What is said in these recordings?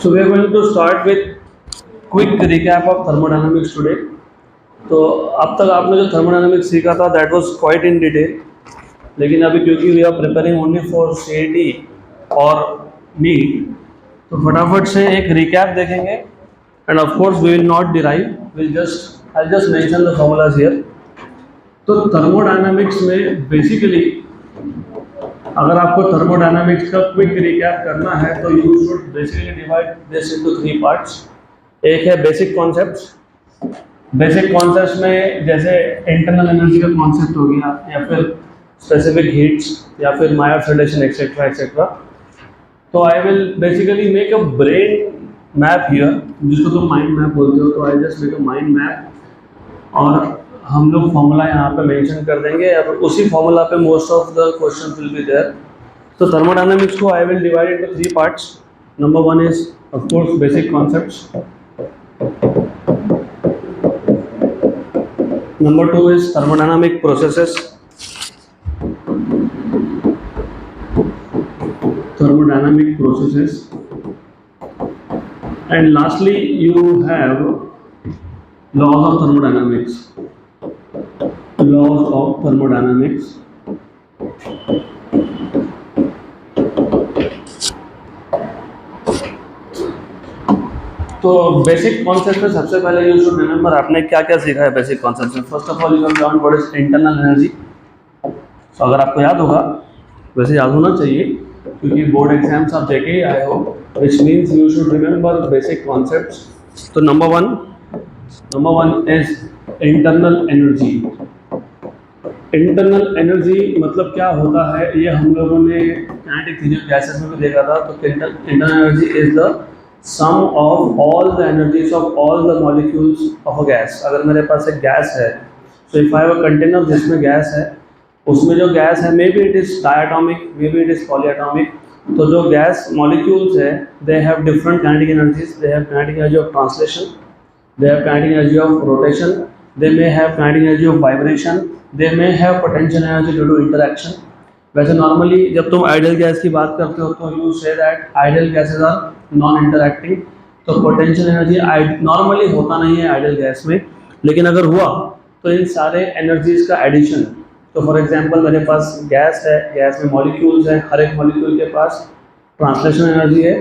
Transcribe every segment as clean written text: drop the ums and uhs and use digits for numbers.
So we are going to start with quick recap of thermodynamics today. तो अब तक आपने जो थर्मोडायनामिक्स सीखा था that was quite in detail, लेकिन अभी क्योंकि we are preparing only for CET और नीट, तो फटाफट से एक रिकैप देखेंगे and of course we will not derive, will just I just mention the formulas here. तो थर्मोडायनामिक्स में बेसिकली अगर आपको थर्मोडायनामिक्स का क्विक रिकैप करना है तो you should basically divide this into 3 parts. एक है बेसिक कॉन्सेप्ट्स। बेसिक कॉन्सेप्ट्स में जैसे इंटरनल एनर्जी का कॉन्सेप्ट हो गया, या फिर स्पेसिफिक हीट्स, या फिर मायर्स रिलेशन एक्सेट्रा एक्सेट्रा। तो I will basically make a brain map here, जिसको तुम माइंड मैप बोलते हो। तो I just make a mind map और हम लोग फॉर्मूला यहाँ पे मेंशन कर देंगे और उसी फॉर्मूला पे most of the questions will be there. तो थर्मोडायनामिक्स को I will divide into 3 parts. Number 1 is of course basic concepts, number 2 is thermodynamic processes, and lastly you have laws of thermodynamics. तो basic concept में सबसे पहले you should remember आपने क्या क्या सीखा है बेसिक कॉन्सेप्ट में। First of all you have learn what is internal energy. तो अगर आपको याद होगा, वैसे याद होना चाहिए क्योंकि बोर्ड एग्जाम्स आप देके ही आए हो, which means you should remember basic concepts. तो number one is internal energy. Internal energy मतलब क्या होता है, ये हम लोगों ने काइनेटिक थ्योरी ऑफ गैसेस में भी देखा था। तो internal energy is the sum of all the energies of all the molecules of a gas. अगर मेरे पास एक गैस है, तो if I have a container जिसमें गैस है, उसमें जो गैस है maybe it is diatomic, maybe it is polyatomic. तो जो गैस मॉलिक्यूल्स है they have different kinetic energies. They have kinetic energy of translation, they have kinetic energy of rotation, they may have kinetic energy of vibration, they may have potential energy due to interaction. वैसे normally जब तुम ideal gas की बात करते हो तो you say that ideal gases are non interacting. तो potential energy normally होता नहीं है आइडियल गैस में, लेकिन अगर हुआ तो इन सारे एनर्जीज का एडिशन। तो फॉर एग्जांपल मेरे पास गैस है, गैस में मॉलिक्यूल्स हैं, हर एक मॉलिक्यूल के पास ट्रांसलेशन एनर्जी है,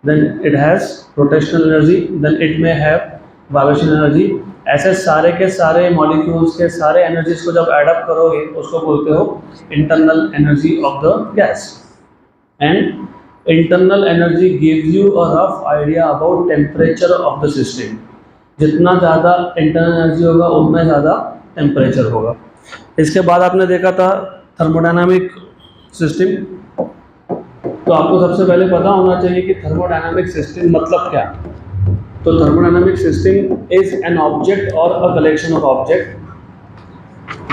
then it has rotational energy, then it may have vibration energy. ऐसे सारे के सारे मॉलिक्यूल्स के सारे एनर्जीज को जब एड अप करोगे उसको बोलते हो internal energy of the gas. And internal energy gives you a rough idea about temperature of the system. जितना ज़्यादा इंटरनल एनर्जी होगा उतना ज़्यादा टेम्परेचर होगा। इसके बाद आपने देखा था थर्मोडायनामिक सिस्टम। तो आपको सबसे पहले पता होना चाहिए कि थर्मोडायनामिक सिस्टम मतलब क्या। तो thermodynamic system is an object or a collection of object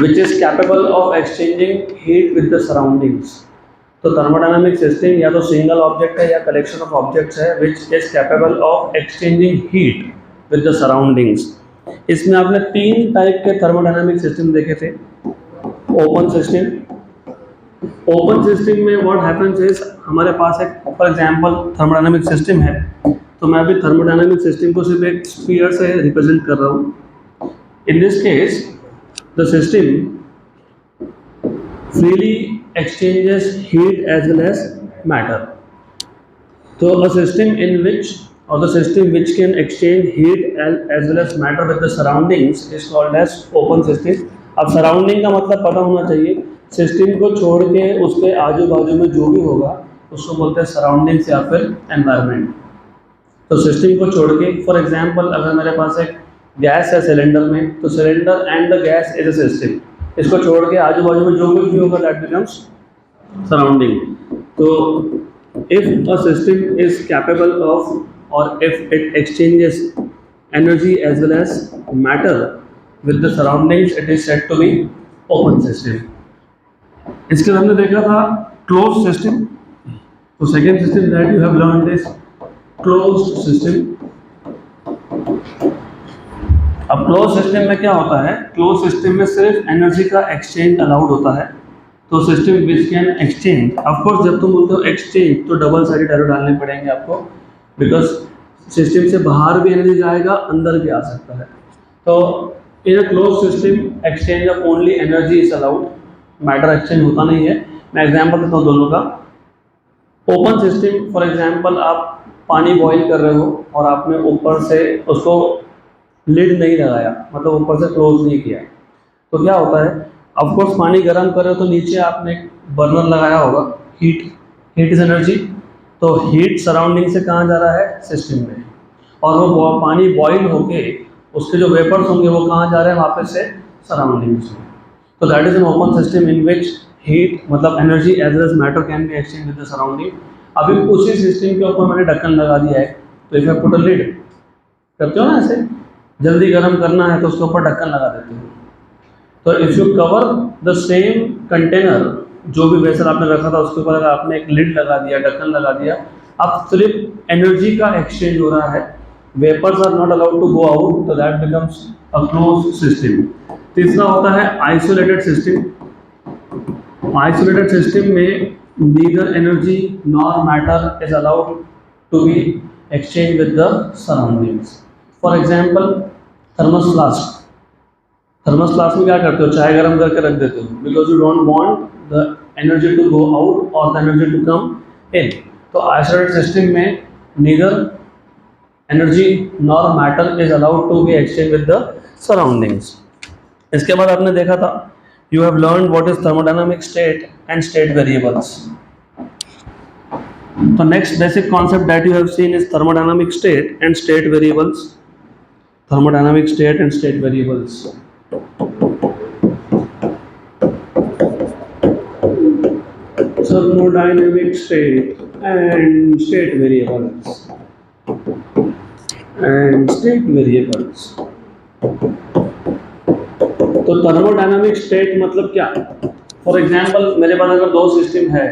which is capable of exchanging heat with the surroundings. तो thermodynamic system या तो single object है या collection of objects है which is capable of exchanging heat with the surroundings. इसमें आपने 3 type के thermodynamic system देखे थे। open system में what happens is हमारे पास एक for example thermodynamic system है, तो मैं अभी थर्मोडायनामिक सिस्टम को सिर्फ एक स्फीयर से रिप्रेजेंट कर रहा हूँ। In this case the system freely exchanges heat as well as matter. तो अ सिस्टम इन विच और the system which can exchange heat as well as matter with the surroundings is called as open system. अब surrounding का मतलब पता होना चाहिए। System को छोड़ के उसके आजू बाजू में जो भी होगा उसको बोलते हैं सराउंडिंग्स या फिर एनवायरनमेंट। तो सिस्टम को छोड़ के फॉर एग्जांपल अगर मेरे पास एक गैस है सिलेंडर में, तो cylinder and the gas is a system. इसको छोड़ के आजू बाजू में जो कुछ भी होगा दैट बिकम्स सराउंडिंग। तो if a system is capable of और if it exchanges energy as well as matter with the surroundings it is said to be open system. इसके बाद हमने देखा था क्लोज सिस्टम। तो second system that you have learned is closed system. अब close system में क्या होता है, क्लोज सिस्टम में सिर्फ एनर्जी का एक्सचेंज अलाउड होता है। तो system which can exchange, of course जब तुम बोलते हो एक्सचेंज तो डबल साइडेड एरो डालने पड़ेंगे आपको। बिकॉज सिस्टम से बाहर भी एनर्जी जाएगा, अंदर भी आ सकता है। तो in a close system exchange of only energy is allowed, matter exchange होता नहीं है। मैं एग्जांपल देता हूँ दोनों का। ओपन सिस्टम फॉर एग्जांपल, आप पानी बॉईल कर रहे हो और आपने ऊपर से उसको लिड नहीं लगाया, मतलब ऊपर से क्लोज नहीं किया, तो क्या होता है, ऑफकोर्स पानी गर्म कर रहे हो तो नीचे आपने एक बर्नर लगाया होगा, हीट, हीट इज एनर्जी। तो हीट सराउंडिंग से कहाँ जा रहा है, सिस्टम में, और वो पानी बॉईल होके उसके जो वेपर्स होंगे वो कहाँ जा रहे हैं, वापस से सराउंडिंग्स में। तो that is an open system in which heat मतलब energy as well as matter can be exchange with the surrounding. अभी उसी सिस्टम के ऊपर मैंने ढक्कन लगा दिया है, तो if I put a lid, करते हो ना ऐसे, जल्दी गर्म करना है तो उसके ऊपर ढक्कन लगा देते हो। तो if you cover the same container, जो भी वेसल आपने रखा था उसके ऊपर अगर आपने एक लिड लगा दिया, ढक्कन लगा दिया, अब सिर्फ एनर्जी का एक्सचेंज हो रहा है, vapours are not allowed to go out, तो that becomes a close system. तीसरा होता है आइसोलेटेड सिस्टम। आइसोलेटेड सिस्टम में neither energy nor matter is allowed to be exchange with the surroundings. For example thermos flask, thermos flask में क्या करते हो, चाय गर्म करके रख देते हो, because you don't want the energy to go out और the energy to come in. तो आइसोलेटेड सिस्टम में neither energy nor matter is allowed to be exchange with the surroundings. इसके बाद आपने देखा था, you have learn what is thermodynamic state and state variables. तो next basic concept that you have seen is thermodynamic state and state variables. Thermodynamic state and state variables, thermodynamic state and state variables and state variables। तो thermodynamic state मतलब क्या, for example मेरे पास अगर दो system है,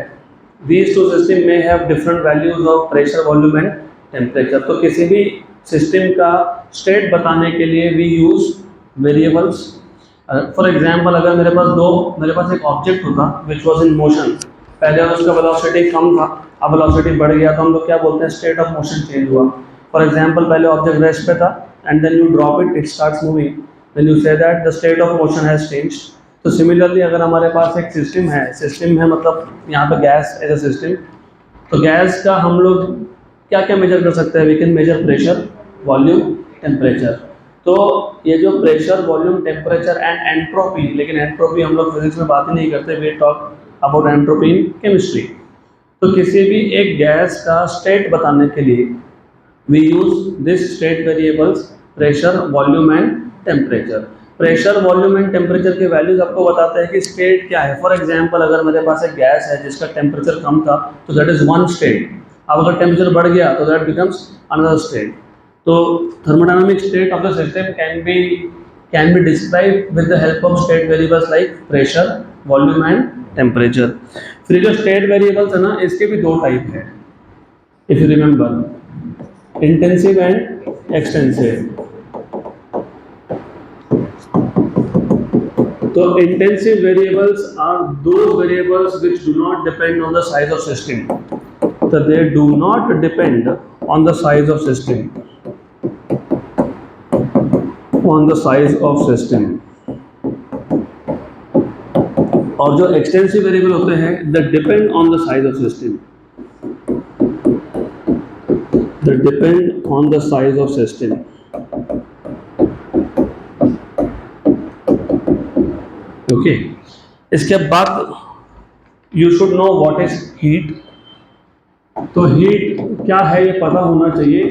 these two system may have different values of pressure, volume and temperature। तो किसी भी सिस्टम का स्टेट बताने के लिए we use variables। For example अगर मेरे पास एक ऑब्जेक्ट होता which was in motion, पहले उसका वेलोसिटी कम था, अब वेलोसिटी बढ़ गया, तो हम लोग क्या बोलते हैं, स्टेट ऑफ मोशन चेंज हुआ। फॉर एग्जांपल पहले ऑब्जेक्ट रेस्ट पे था and then you drop it, it starts moving, then you say that the state of motion has changed. तो सिमिलरली अगर हमारे पास एक सिस्टम है मतलब यहाँ पे गैस एज अ सिस्टम, तो गैस का हम लोग क्या क्या मेजर कर सकते हैं, we can measure pressure, volume, temperature. तो ये जो pressure, volume, temperature and entropy, लेकिन एंट्रोपी हम लोग फिजिक्स में बात ही नहीं करते, we talk about entropy in chemistry. तो किसी भी एक गैस का स्टेट बताने के लिए we use this state variables, pressure, volume and temperature. Pressure, volume and temperature के वैल्यूज आपको बताते हैं कि स्टेट क्या है। फॉर एग्जांपल अगर मेरे पास एक गैस है जिसका टेम्परेचर कम था, तो दैट इज वन स्टेट। अब अगर टेम्परेचर बढ़ गया तो दैट बिकम्स अनदर स्टेट। तो thermodynamic state of the system can be describe with the help of state variables like pressure, volume and temperature. फिर जो स्टेट वेरिएबल्स है ना, इसके भी दो टाइप है, if you remember, intensive and extensive. तो intensive variables are those variables which do not depend on the size of system. So they do not depend on the size of system. On the size of system. और जो extensive variable होते हैं, they depend on the size of system. They depend on the size of system. Okay, इसके बाद you should know what is heat. तो heat क्या है ये पता होना चाहिए।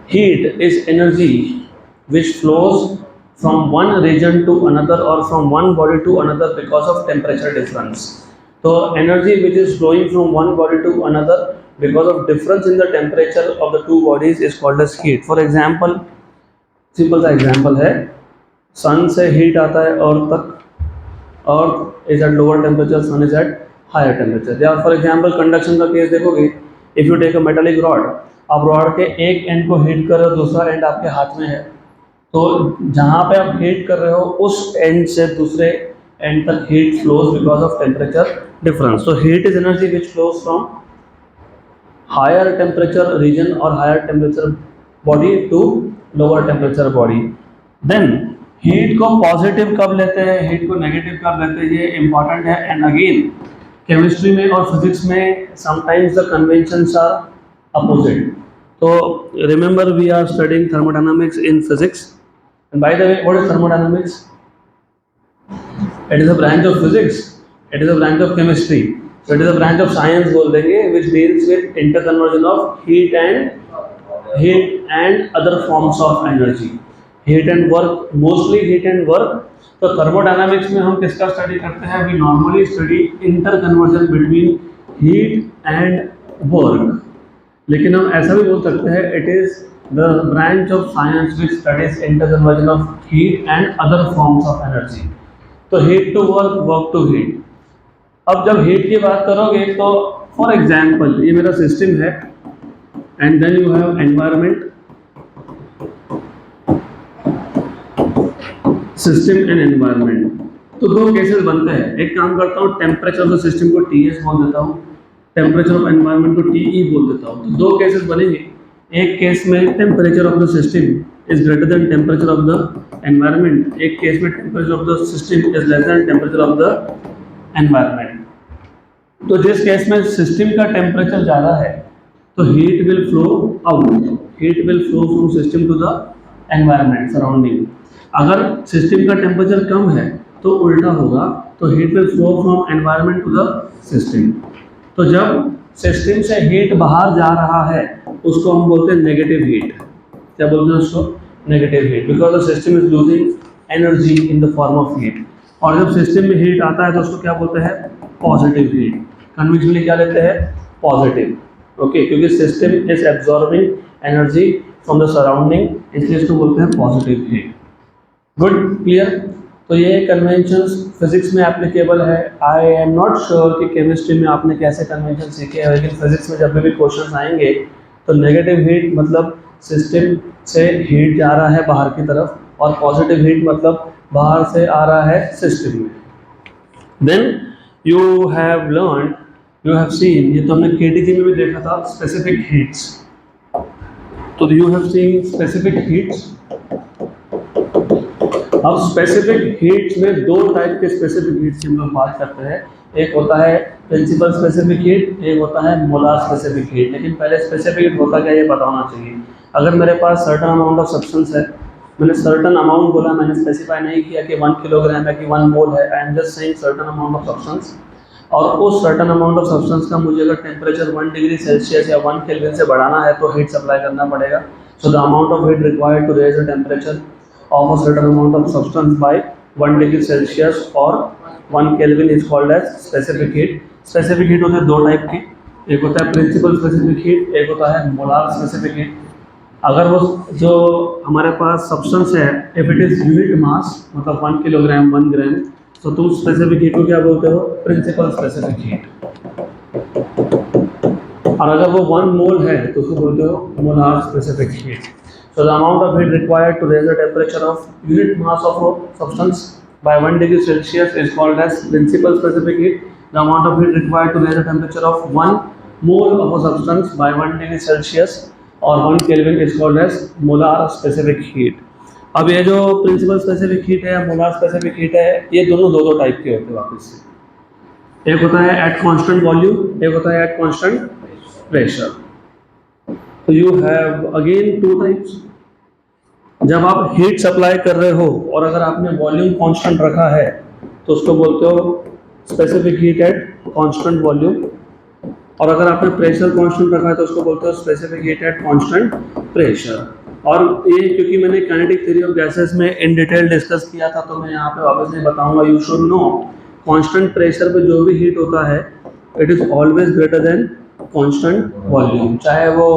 Heat is energy which flows from one region to another और from one body to another because of temperature difference. तो energy which is flowing from one body to another because of difference in the temperature of the two bodies is called as heat. For example, simple सा example है, sun से heat आता है earth तक, earth is at lower temperature, sun is at higher temperature. या for example conduction का case देखोगे, if you take a metallic rod, आप रॉड के एक एंड को हीट कर रहे हो, दूसरा एंड आपके हाथ में है, तो जहाँ पे आप हीट कर रहे हो उस एंड से दूसरे एंड तक heat flows because of temperature difference. तो heat is energy which flows from higher temperature region और higher temperature body to lower temperature body. Then heat को पॉजिटिव कब लेते हैं, हीट को नेगेटिव कब लेते हैं, ये इंपॉर्टेंट है। एंड अगेन केमिस्ट्री में और फिजिक्स में sometimes the conventions are opposite. तो remember we are studying thermodynamics in physics. And by the way what is thermodynamics? It is a branch of physics. It is a branch of chemistry. So it is a branch of science बोल देंगे, which deals with interconversion of heat and other forms of energy. Heat and work, mostly heat and work. तो thermodynamics में हम किसका study करते हैं? We normally study interconversion between heat and work. लेकिन हम ऐसा भी बोल सकते हैं, it is the branch of science which studies interconversion of heat and other forms of energy. तो heat to work, work to heat. अब जब हीट की बात करोगे तो फॉर एग्जाम्पल ये मेरा सिस्टम है and then you have environment, system and environment. तो दो केसेस बनते हैं। एक काम करता हूँ, टेम्परेचर ऑफ द सिस्टम को Ts बोल देता हूँ, टेम्परेचर ऑफ एनवायरमेंट को TE बोल देता हूँ। तो दो केसेस बनेंगे। एक केस में temperature of the system is greater than temperature of the environment, एक केस में temperature of the system is less than temperature of the environment। तो जिस केस में सिस्टम का टेम्परेचर ज़्यादा है तो heat will flow out, heat will flow from system to the environment surrounding. अगर सिस्टम का टेम्परेचर कम है तो उल्टा होगा, तो heat will flow from environment to the system. तो जब सिस्टम से हीट बाहर जा रहा है उसको हम बोलते हैं नेगेटिव हीट। क्या बोलते हैं उसको? Negative heat, because the system is losing energy in the form of heat. और जब सिस्टम में हीट आता है तो उसको क्या बोलते हैं? Positive heat. कन्वेंशनली क्या लेते हैं? पॉजिटिव। ओके, क्योंकि system is absorbing energy from the surrounding, इसलिए इसको बोलते हैं पॉजिटिव हीट। Good, clear? तो ये कन्वेंशंस फिजिक्स में एप्लीकेबल है। आई एम नॉट श्योर कि केमिस्ट्री में आपने कैसे कन्वेंशन सीखे हैं, लेकिन फिजिक्स में जब भी क्वेश्चन आएंगे तो नेगेटिव हीट मतलब सिस्टम से हीट जा रहा है बाहर की तरफ, और पॉजिटिव हीट मतलब बाहर से आ रहा है सिस्टम में। Then you have learn, you have seen, ये तो हमने केटीजी में भी देखा था, स्पेसिफिक हीट्स। तो you have seen specific heats. अब स्पेसिफिक हीट्स में दो टाइप के स्पेसिफिक हीट्स की हम लोग बात करते हैं। एक होता है प्रिंसिपल स्पेसिफिक हीट, एक होता है मोलार स्पेसिफिक हीट। लेकिन पहले स्पेसिफिक हीट होता क्या ये बताना चाहिए। अगर मेरे पास सर्टन अमाउंट ऑफ सब्सटेंस है, मैंने सर्टन अमाउंट बोला, मैंने स्पेसिफाई नहीं किया कि 1 किलोग्राम है कि 1 मोल है, I am just saying certain amount of substance. और उस सर्टन अमाउंट ऑफ सब्सटेंस का मुझे अगर टेम्परेचर 1 डिग्री सेल्सियस या 1 केल्विन से बढ़ाना है तो हीट सप्लाई करना पड़ेगा। So the amount of heat required to raise the temperature of a certain amount of substance by 1 degree Celsius or 1 Kelvin is called as specific heat। Specific heat होते हैं दो type के, एक होता है principal specific heat, एक होता है मोलार स्पेसिफिक हीट। अगर वो जो हमारे पास सब्सटेंस है, if it is unit mass मतलब 1 किलोग्राम 1 ग्राम, तो तुम स्पेसिफिक हीट को क्या बोलते हो? Principal specific heat. और अगर वो 1 मोल है तो उसको बोलते हो molar specific heat. So the amount of heat required to raise the temperature of unit mass of a substance by 1 degree Celsius is called as principal specific heat. The amount of heat required to raise the temperature of 1 mole of a substance by 1 degree Celsius or 1 Kelvin is called as molar specific heat. अब ये जो principal specific heat है या molar specific heat है, ये दोनों दो type के होते हैं वापस से। एक होता है एट कांस्टेंट वॉल्यूम, एक होता है एट कांस्टेंट प्रेशर। तो यू हैव अगेन 2 टाइप्स। जब आप हीट सप्लाई कर रहे हो और अगर आपने वॉल्यूम कांस्टेंट रखा है तो उसको बोलते हो specific heat at constant volume, और अगर आपने प्रेशर कांस्टेंट रखा है तो उसको बोलते हो specific heat at constant pressure. और ये क्योंकि मैंने काइनेटिक थ्योरी ऑफ गैसेस में इन डिटेल डिस्कस किया था तो मैं यहाँ पे वापस नहीं बताऊंगा। You should no constant pressure पे जो भी हीट होता है it is always greater than constant volume, चाहे वो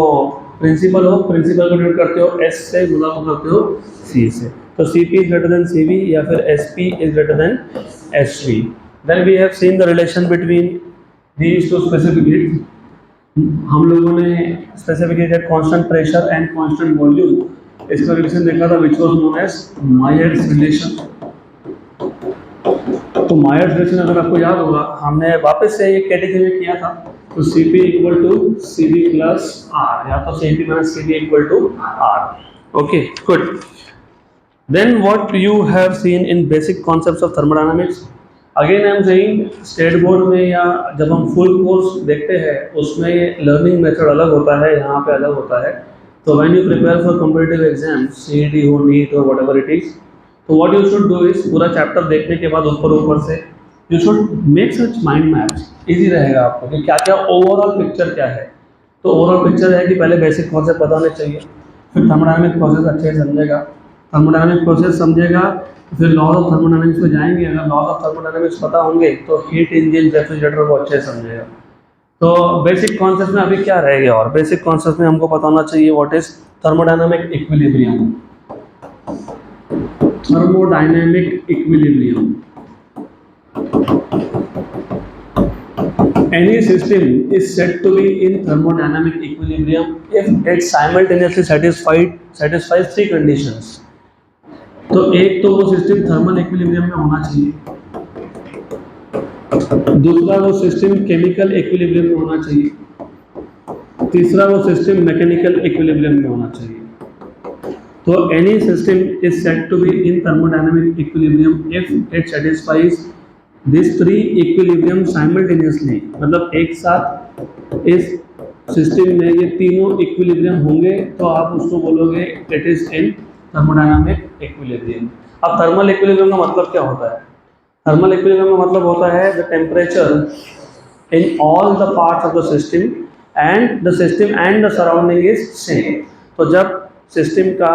प्रिंसिपल हो, प्रिंसिपल को डिनोट करते हो S से, गुणा को करते हो C से। तो Cp is greater than Cv या फिर Sp is greater than Sv। Then we have seen the relation between these two specific heat. हम लोगों ने specific heat at constant pressure and constant volume, इसका रिलेशन देखा था which was known as Mayer's relation. तो मायर्स रिलेशन अगर आपको याद होगा, हमने वापस से ये कैटेगरी में किया था तो Cp equal to Cv plus R, या तो Cp minus Cv equal to R. Okay good. Then what you have seen in basic concepts of thermodynamics. Again I am saying state board में या जब हम फुल कोर्स देखते हैं उसमें learning method अलग होता है, यहाँ पे अलग होता है. तो when you prepare for competitive exams, CET हो, NEET हो, whatever it is, तो what you should do is पूरा चैप्टर देखने के बाद ऊपर से you should make such mind maps. Easy रहेगा आपको कि क्या क्या ओवरऑल पिक्चर क्या है. तो ओवरऑल पिक्चर है कि पहले बेसिक कॉन्सेप्ट पता होने चाहिए, फिर थर्मोडायनामिक प्रोसेस अच्छे से समझेगा, थर्मोडायनामिक प्रोसेस समझेगा तो फिर लॉज ऑफ थर्मोडायनामिक्स में जाएंगे. अगर लॉज ऑफ थर्मोडायनामिक्स पता होंगे तो हीट इंजन, रेफ्रिजरेटर को अच्छे से समझेगा. तो बेसिक कॉन्सेप्ट में अभी क्या रहेगा, और बेसिक कॉन्सेप्ट में हमको पता होना चाहिए what is thermodynamic equilibrium. Thermodynamic equilibrium. Any system is said to be in thermodynamic equilibrium if it simultaneously satisfies three conditions. तो एक तो वो सिस्टम थर्मल इक्विलिब्रियम में होना चाहिए, दूसरा वो सिस्टम केमिकल इक्विलिब्रियम में होना चाहिए, तीसरा वो सिस्टम मैकेनिकल इक्विलिब्रियम में होना चाहिए. तो any system is said to be in thermodynamic equilibrium if it satisfies this three equilibrium simultaneously. मतलब एक साथ इस सिस्टम में ये तीनों इक्विलिब्रियम होंगे तो आप उसको बोलोगे it is in thermodynamic equilibrium. अब थर्मल इक्विलिब्रियम का मतलब क्या होता है? थर्मल इक्विलिब्रियम का मतलब होता है the temperature in all the parts of the system and the surrounding is same. तो जब सिस्टम का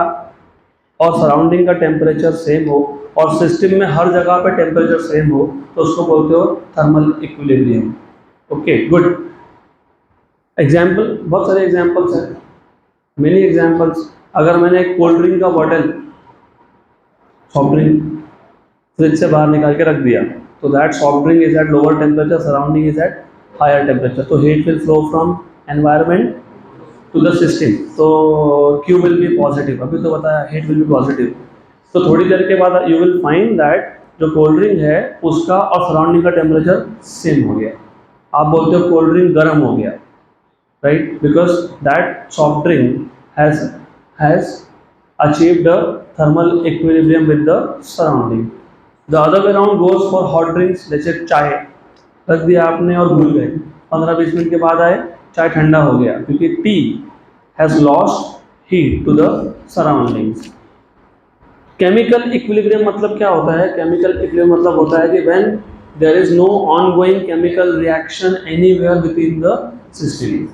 और सराउंडिंग का टेम्परेचर सेम हो और सिस्टम में हर जगह पे टेम्परेचर सेम हो तो उसको बोलते हो thermal equilibrium. Okay good. Example, बहुत सारे एग्जाम्पल्स हैं, मेनी एग्जाम्पल्स. अगर मैंने एक कोल्ड ड्रिंक का बॉटल, सॉफ्ट ड्रिंक, फ्रिज से बाहर निकाल के रख दिया तो that soft drink is at lower temperature, surrounding is at higher temperature. तो heat will flow from environment to the system. तो Q विल बी पॉजिटिव. अभी तो बताया हीट विल बी पॉजिटिव. तो थोड़ी देर के बाद यू विल फाइंड दैट जो कोल्ड ड्रिंक है उसका और सराउंडिंग का टेम्परेचर सेम हो गया. आप बोलते हो कोल्ड ड्रिंक गर्म हो गया, right, because that soft drink has achieved the thermal equilibrium with the surrounding. The other way around goes for hot drinks. जैसे चाय रख दिया आपने और भूल गए, 15-20 मिनट के बाद आए चाय ठंडा हो गया क्योंकि T has lost heat to the surroundings. Chemical equilibrium मतलब क्या होता है? केमिकल इक्विलिब्रियम मतलब होता है कि when there is no ongoing chemical reaction anywhere within the system.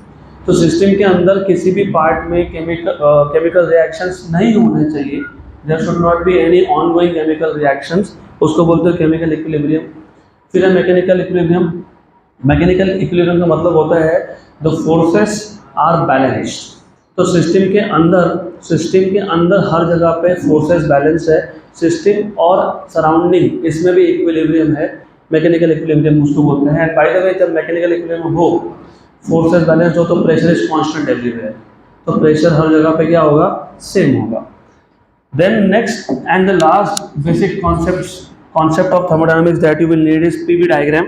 तो सिस्टम के अंदर किसी भी पार्ट में केमिकल रिएक्शंस नहीं होने चाहिए. There should not be any ongoing chemical reactions. उसको बोलते हैं केमिकल इक्विलिब्रियम. फिर है मैकेनिकल इक्विलिब्रियम. मैकेनिकल इक्विलिब्रियम का मतलब होता है द फोर्सेस आर बैलेंस्ड. तो सिस्टम के अंदर हर जगह पे फोर्सेस बैलेंस है. सिस्टम और सराउंडिंग इसमें भी इक्विलिब्रियम है. मैकेनिकल इक्विलिब्रियम उसको बोलते हैं. बाय द वे जब मैकेनिकल इक्विलिब्रियम हो, फोर्सेस बैलेंस हो तो प्रेशर इज कांस्टेंट एवरीवेयर. तो प्रेशर हर जगह पे क्या होगा? सेम होगा. Then next and the last basic concept of thermodynamics that you will need is PV diagram,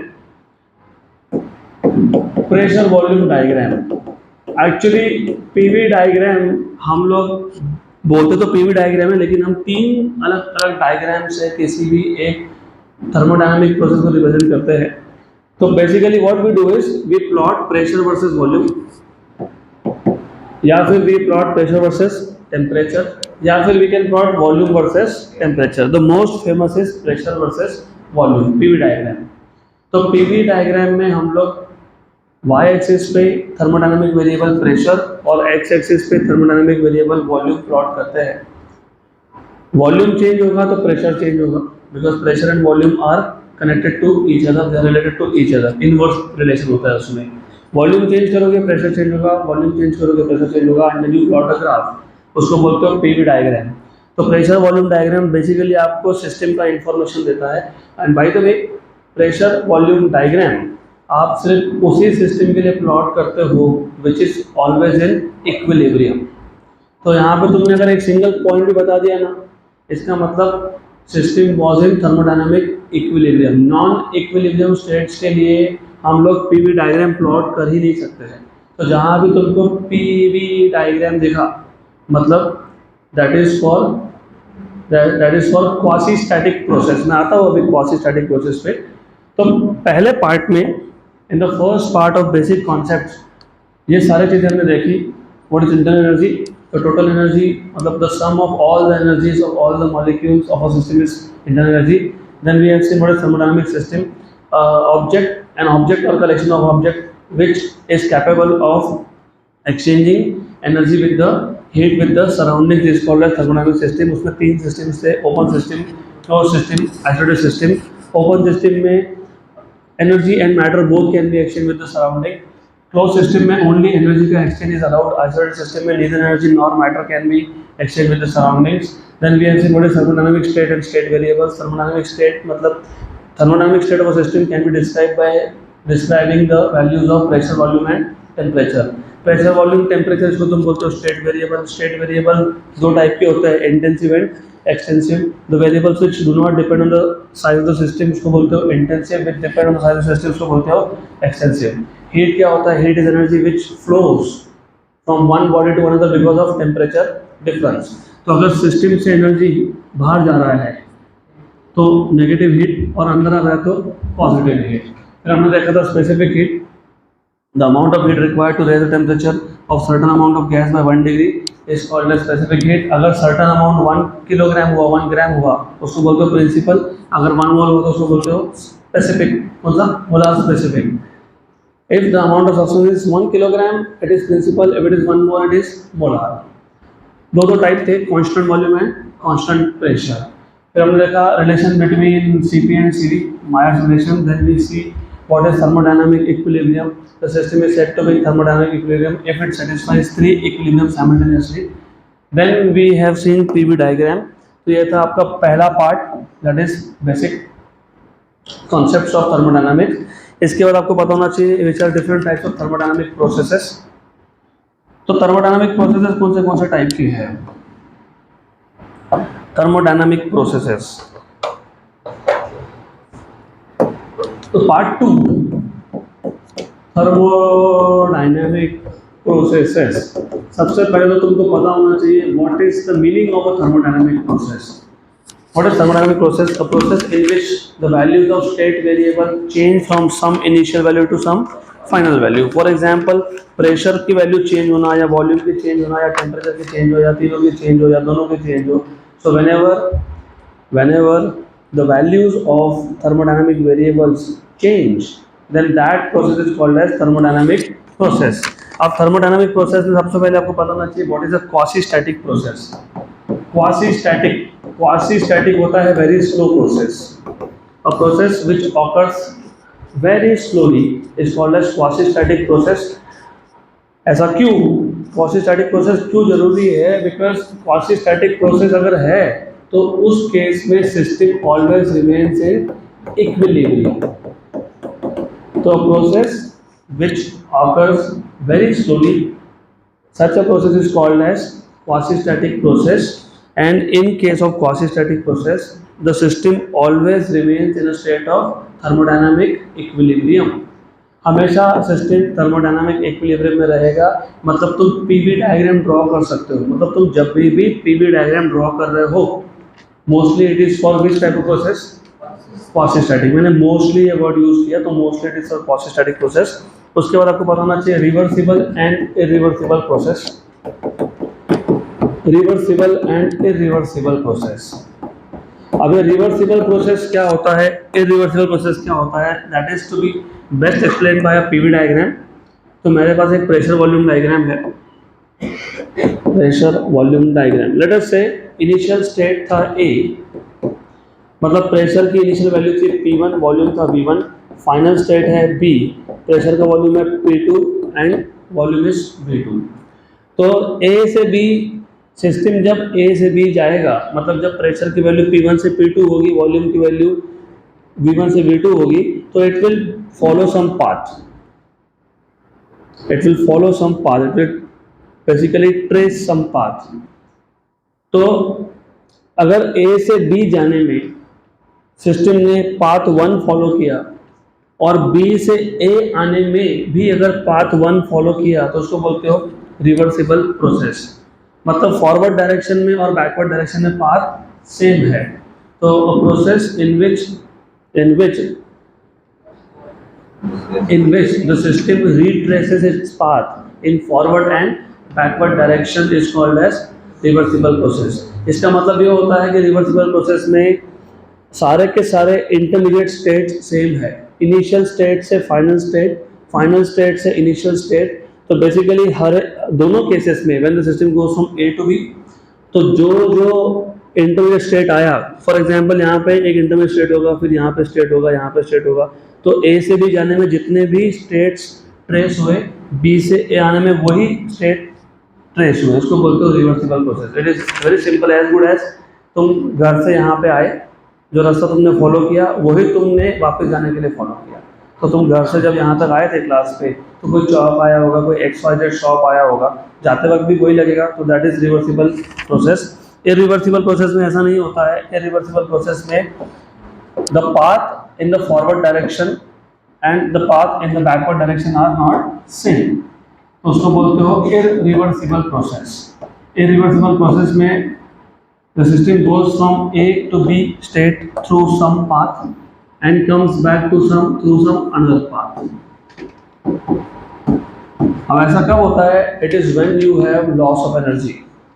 pressure volume diagram. Actually PV diagram हम लोग बोलते तो पीवी डायग्राम है, लेकिन हम 3 अलग अलग डायग्राम से किसी भी एक थर्मोडायनामिक प्रोसेस को रिप्रेजेंट करते हैं. तो basically what we do is we plot pressure versus volume, या फिर we plot pressure versus temperature, या फिर we can plot volume versus temperature. The most famous is pressure versus volume, PV diagram. तो PV diagram में हम लोग y axis पे thermodynamic variable pressure और x एक्सिस पे थर्मोडायनामिक वेरिएबल वॉल्यूम प्लॉट करते हैं. वॉल्यूम चेंज होगा तो प्रेशर चेंज होगा, because pressure and volume are connected to each other, they are related to each other. Inverse relation होता है उसमें. वॉल्यूम चेंज करोगे प्रेशर चेंज होगा, वॉल्यूम चेंज करोगे प्रेशर चेंज होगा. And you plot a graph, उसको बोलते हो पीवी डायग्राम. तो प्रेशर वॉल्यूम डायग्राम बेसिकली आपको सिस्टम का इंफॉर्मेशन देता है. And by the way pressure volume diagram आप सिर्फ उसी सिस्टम के लिए प्लॉट करते हो which is always in equilibrium. तो यहाँ पे तुमने अगर एक सिंगल पॉइंट भी बता दिया ना, इसका मतलब system was in thermodynamic equilibrium. Non equilibrium states के लिए हम लोग पीवी डायग्राम प्लॉट कर ही नहीं सकते हैं। तो जहाँ भी तुमको पीवी डायग्राम दिखा, मतलब that is for quasi static process. मैं आता हूँ अभी क्वासी स्टैटिक प्रोसेस पे। तो पहले पार्ट में, in the first part of basic concept, ये सारी चीज़ें हमने देखी। What is internal energy? तो टोटल एनर्जी मतलब the sum of all the energies of all the molecules of a system is internal energy. Then we have seen what is thermodynamic system, object, an object और collection of object which is capable of exchanging energy with the heat with the surrounding is called as thermodynamic system. उसमें तीन systems थे, open system, close system, isolated system. Open system में energy and matter both can be exchanged with the surrounding. Closed system में only energy का exchange is allowed. Isolated system में neither energy nor matter can be exchanged with the surroundings. Then we have seen what is thermodynamic state and state variables. Thermodynamic state मतलब thermodynamic state of a system can be described by describing the values of pressure, volume and temperature. Pressure, volume, temperature इसको तुम बोलते हो state variable. State variable दो type के होते हैं, intensive and extensive. The variables which do not depend on the size of the system इसको बोलते हो intensive, which depend on the size of the system इसको बोलते हो extensive. Heat क्या होता है? Heat is energy which flows from one body to another because of temperature difference. तो अगर सिस्टम से एनर्जी बाहर जा रहा है तो नेगेटिव हीट, और अंदर आ रहा है तो पॉजिटिव हीट। फिर हमने देखा था specific heat, the amount of heat required to raise the temperature of certain amount of gas by 1 degree is called as specific heat. अगर सर्टन अमाउंट 1 किलोग्राम हुआ, 1 ग्राम हुआ, उसको बोलते हो प्रिंसिपल। अगर 1 मोल हुआ तो उसको बोलते हो स्पेसिफिक, मतलब molar specific. If the amount of substance is 1 kilogram, it is principal. If it is 1 mole, it is molar. दो टाइप थे, constant volume and constant pressure. फिर हमने देखा relation between CP and CV, Mayer's relation. Then we see what is thermodynamic equilibrium. The system is said to be thermodynamic equilibrium if it satisfies 3 equilibrium simultaneously. Then we have seen PV diagram. तो ये था आपका पहला part, that is basic concepts of thermodynamics. इसके बाद आपको पता होना चाहिए which are different types of thermodynamic processes. तो थर्मोडायनामिक प्रोसेसेस कौन से टाइप की है? थर्मोडायनामिक प्रोसेसेस, तो पार्ट 2 थर्मोडायनामिक प्रोसेसेस। सबसे पहले तो तुमको पता होना चाहिए what is the meaning of a thermodynamic process. What is thermodynamic process? A process in which the values of state variable change from some initial value to some final value. For example, pressure की value change होना, या volume की change होना, या temperature की change हो, या तीनों की चेंज हो, या दोनों की चेंज हो। So whenever the values of thermodynamic variables change, then that process is called as thermodynamic process. अब thermodynamic process में सबसे पहले आपको पता होना चाहिए what is a quasi-static process. Quasi-static होता है very slow process. A process which occurs very slowly is called as quasi-static process. ऐसा क्यों? Quasi-static process क्यों जरूरी है? Because quasi-static process अगर है तो उस केस में system always remains in equilibrium. तो process which occurs very slowly, such a process is called as quasi-static process. And in case of quasi-static process, the system always remains in a state of thermodynamic equilibrium. हमेशा system thermodynamic equilibrium में रहेगा। मतलब तुम PV diagram draw कर सकते हो, मतलब तुम जब भी पीवी डायग्राम ड्रॉ कर रहे हो, mostly it is for which type of process? Quasi-static. मैंने मोस्टली ये वर्ड यूज किया, तो mostly it is for quasi-static process. उसके बाद आपको पता होना चाहिए reversible and irreversible process. Reversible and irreversible process. अब ये रिवर्सिबल प्रोसेस क्या होता है, इरिवर्सिबल प्रोसेस क्या होता है, that is to be best explain by a PV diagram. तो मेरे पास एक प्रेशर वॉल्यूम डायग्राम है, pressure volume diagram. Let us say initial state था A, मतलब प्रेशर की इनिशियल वैल्यू थी P1, वॉल्यूम था V1। फाइनल स्टेट है B, प्रेशर का वॉल्यूम है P2 and volume is V2। तो A से B, सिस्टम जब A से B जाएगा, मतलब जब प्रेशर की वैल्यू P1 से P2 होगी, वॉल्यूम की वैल्यू V1 से V2 होगी, तो it will follow some path, it will follow some path, it will basically trace some path. तो अगर A से B जाने में सिस्टम ने पाथ 1 फॉलो किया, और बी से ए आने में भी अगर पाथ 1 फॉलो किया तो उसको बोलते हो रिवर्सिबल प्रोसेस। मतलब फॉरवर्ड डायरेक्शन में और बैकवर्ड डायरेक्शन में पाथ सेम है। तो process in which the system retraces its path in forward and backward direction is called as reversible process। इसका मतलब ये होता है कि रिवर्सिबल प्रोसेस में सारे के सारे इंटरमीडिएट स्टेट सेम है, इनिशियल स्टेट से फाइनल स्टेट, फाइनल स्टेट से इनिशियल स्टेट। तो बेसिकली हर दोनों केसेस में when the system goes from A to B, तो जो जो इंटरमीडिएट स्टेट आया, फॉर एग्जांपल यहाँ पे एक इंटरमीडिएट स्टेट होगा, फिर यहाँ पे स्टेट होगा, यहाँ पे स्टेट होगा, तो ए से बी जाने में जितने भी स्टेट्स ट्रेस हुए, बी से ए आने में वही स्टेट ट्रेस हुए, इसको बोलते हो reversible process. It is very simple, as good as तुम घर से यहाँ पे आए, जो रास्ता तुमने फॉलो किया वही तुमने वापस जाने के लिए फॉलो किया। तो तुम घर से जब यहाँ तक आए थे क्लास पे, तो कोई शॉप आया होगा, कोई XYZ शॉप आया होगा, जाते वक्त भी वही लगेगा, तो that is reversible process. Irreversible process में ऐसा नहीं होता है। इरिवर्सिबल प्रोसेस में the path in the forward direction and the path in the backward direction are not same, तो उसको बोलते हो इरिवर्सिबल प्रोसेस। इरिवर्सिबल प्रोसेस में the system goes from A to B state through some path and comes back to through some another path। अब ऐसा कब होता है? It is when you have loss of energy।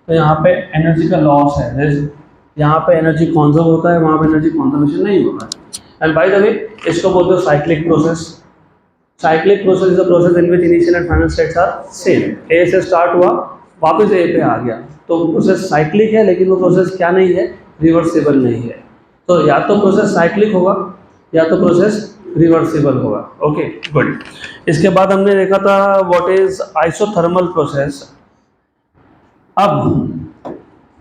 तो यहाँ पे energy का लॉस है, यहाँ पे एनर्जी कॉन्जर्व होता है, वहाँ पे एनर्जी कॉन्जर्वेशन नहीं होता है। एंड बाय द वे इसको बोलते हो cyclic process. Cyclic process is a process in which initial and final states are same. A से स्टार्ट हुआ, वापस ए पे आ गया, तो प्रोसेस साइक्लिक है, लेकिन वो प्रोसेस क्या नहीं है? रिवर्सिबल नहीं है। तो या तो प्रोसेस साइक्लिक होगा या तो प्रोसेस रिवर्सिबल होगा। Okay good. इसके बाद हमने देखा था व्हाट इज आइसोथर्मल प्रोसेस। अब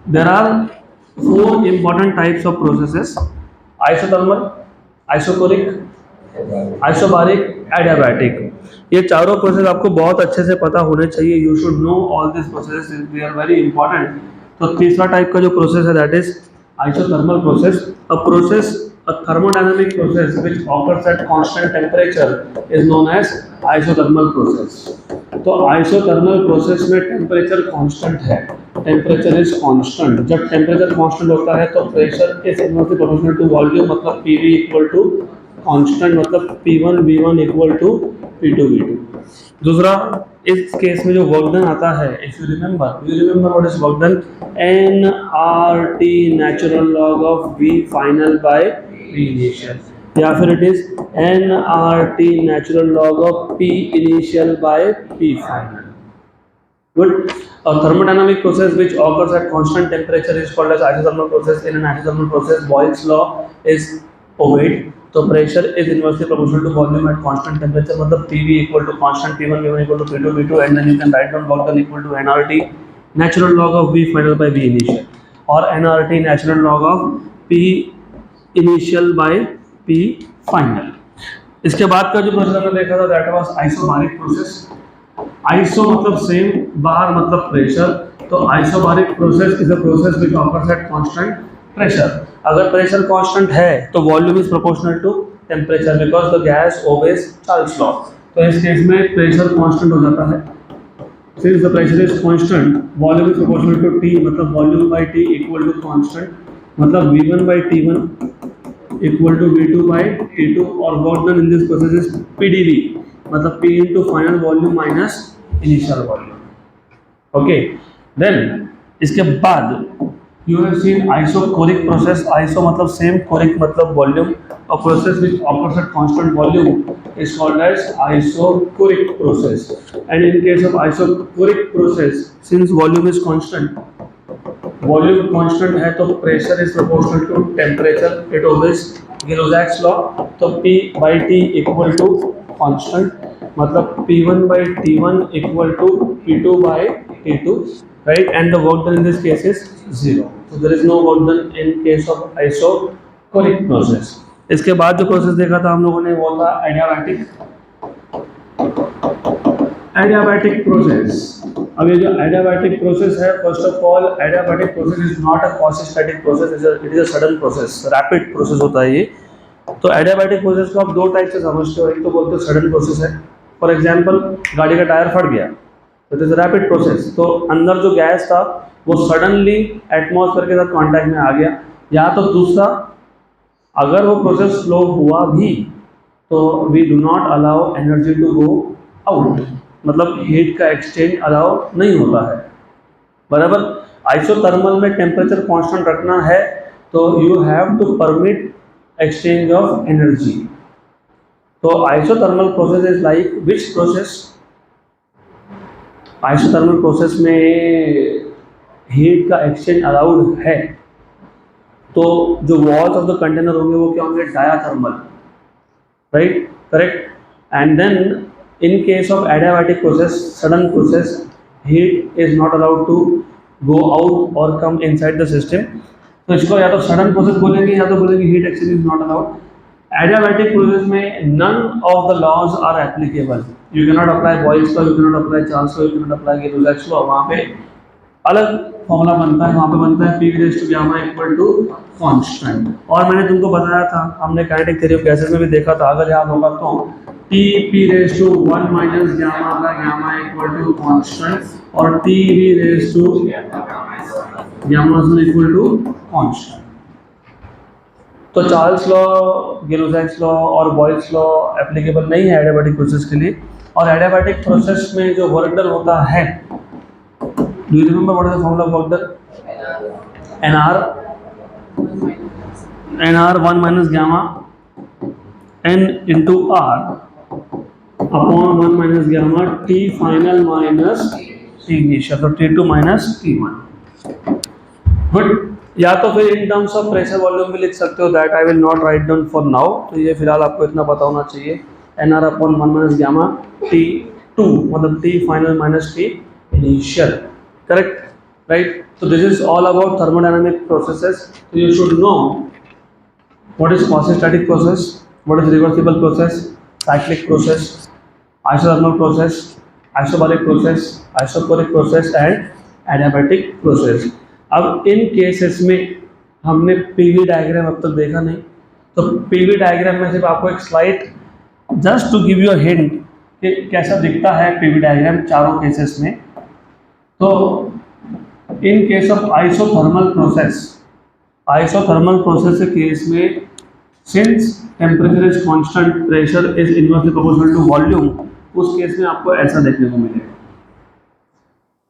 there are 4 important types of processes: isothermal, isochoric, isobaric, adiabatic. ये चारों प्रोसेस आपको बहुत अच्छे से पता होने चाहिए। You should know all this process, they are very important. तो तीसरा टाइप का जो प्रोसेस है that is isothermal process. A process, a thermodynamic process which occurs at constant temperature is known as isothermal process. तो isothermal process में temperature constant है, temperature is constant. जब temperature constant होता है तो pressure is inversely proportional to volume, मतलब PV equal to constant, मतलब P1 V1 equal to P2 V2। दूसरा, इस केस में जो वर्क डन आता है, if you remember what is work done? nRT natural log of V final by V initial, या फिर it is nRT natural log of P initial by P final. Good. A thermodynamic process which occurs at constant temperature is called as isothermal process. In an isothermal process, Boyle's law is obeyed. तो pressure is inversely proportional to volume at constant temperature, मतलब PV equal to constant P1 V1 equal to P2 V2, and then you can write down work done equal to nRT natural log of V final by V initial, और nRT natural log of P initial by P final. इसके बाद का जो process हमने देखा था that was isobaric process. Iso मतलब same, bar मतलब प्रेशर। तो isobaric process is a process which occurs at constant pressure. अगर प्रेशर कांस्टेंट है तो volume is proportional to temperature because the gas obeys Charles law. तो इस case में pressure constant हो जाता है। Since the pressure is constant, volume is proportional to T, मतलब volume by T equal to constant, मतलब V1 bye T1 equal to V2 by T2, और work done in this process is PdV, मतलब P into final volume minus initial volume. Okay, then इसके बाद you have seen isochoric process. Iso मतलब same, choric मतलब volume. A process which occurs at constant volume is called as isochoric process. And in case of isochoric process, since volume is constant, volume constant है तो pressure is proportional to temperature, it obeys Gay Lussac's law. तो P by T equal to constant, मतलब P1 by T1 equal to P2 by T2, right? And the work done in this case is 0. So there is no work done in case of isocoric process. इसके बाद जो process देखा था हम लोगों ने वो था एडियाबैटिक। Adiabatic process. अब ये जो एडियाबैटिक प्रोसेस है, first of all adiabatic process is not a quasi-static process, it is a sudden process, rapid process होता है ये। तो एडियाबैटिक प्रोसेस को आप दो टाइप से समझते हो, एक तो बोलते हो सडन प्रोसेस है। फॉर एग्जांपल गाड़ी का टायर फट गया तो इट इज रैपिड प्रोसेस, तो अंदर जो गैस था वो सडनली एटमॉस्फेयर के साथ कांटेक्ट में आ गया। या तो दूसरा, अगर वो प्रोसेस स्लो हुआ भी तो we do not allow energy to go out, मतलब हीट का एक्सचेंज अलाउ नहीं होता है। बराबर। आइसोथर्मल में टेम्परेचर कांस्टेंट रखना है तो you have to permit exchange of energy. तो isothermal process is like which process? Isothermal process में हीट का एक्सचेंज अलाउड है, तो जो वॉल्स ऑफ द कंटेनर होंगे वो क्या होंगे? Diathermal, right, correct. And then in case of adiabatic process, sudden process, heat is not allowed to go out or come inside the system। तो इसको या तो सडन प्रोसेस बोलेंगे या तो बोलेंगे heat exchange is not allowed. Adiabatic process में none of the laws are applicable. You can not apply Boyle's law, you can not apply Charles law, you can not apply Gibbs law. वहाँ पे अलग formula बनता है, वहाँ पे बनता है P raise to gamma equal to constant. और मैंने तुमको बताया था, हमने काइनेटिक थ्योरी ऑफ गैसेस में भी देखा था, अगर याद होगा तो P raise to 1 minus gamma का गामा इक्वल टू कांस्टेंट और T raise to gamma equal to constant. तो चार्ल्स लॉ, गिब्स लॉ और बॉयल्स लॉ एप्लीकेबल नहीं है एडियाबैटिक प्रोसेस के लिए। और एडियाबैटिक प्रोसेस में जो वर्क डन होता है, do you remember what is the formula of work done? nr 1 minus gamma n into r upon 1 minus gamma t final minus t initial, तो t2 minus t1। गुड। या तो फिर in terms of pressure volume भी लिख सकते हो, that I will not write down for now. तो ये फिलहाल आपको इतना पता होना चाहिए, nr upon 1 minus gamma t2 मतलब t final minus t initial, correct, right? So this is all about thermodynamic processes. So you should know what is quasi-static process, what is reversible process, cyclic process, isothermal process, isobaric process, isochoric process and adiabatic process। अब इन cases में हमने PV diagram अब तक देखा नहीं, तो PV diagram में सिर्फ आपको एक slide just to give you a hint कि कैसा दिखता है पीवी डायग्राम चारों केसेस में। तो in case of isothermal process के केस में, since temperature is constant, pressure is inversely proportional to volume, उस केस में आपको ऐसा देखने को मिलेगा।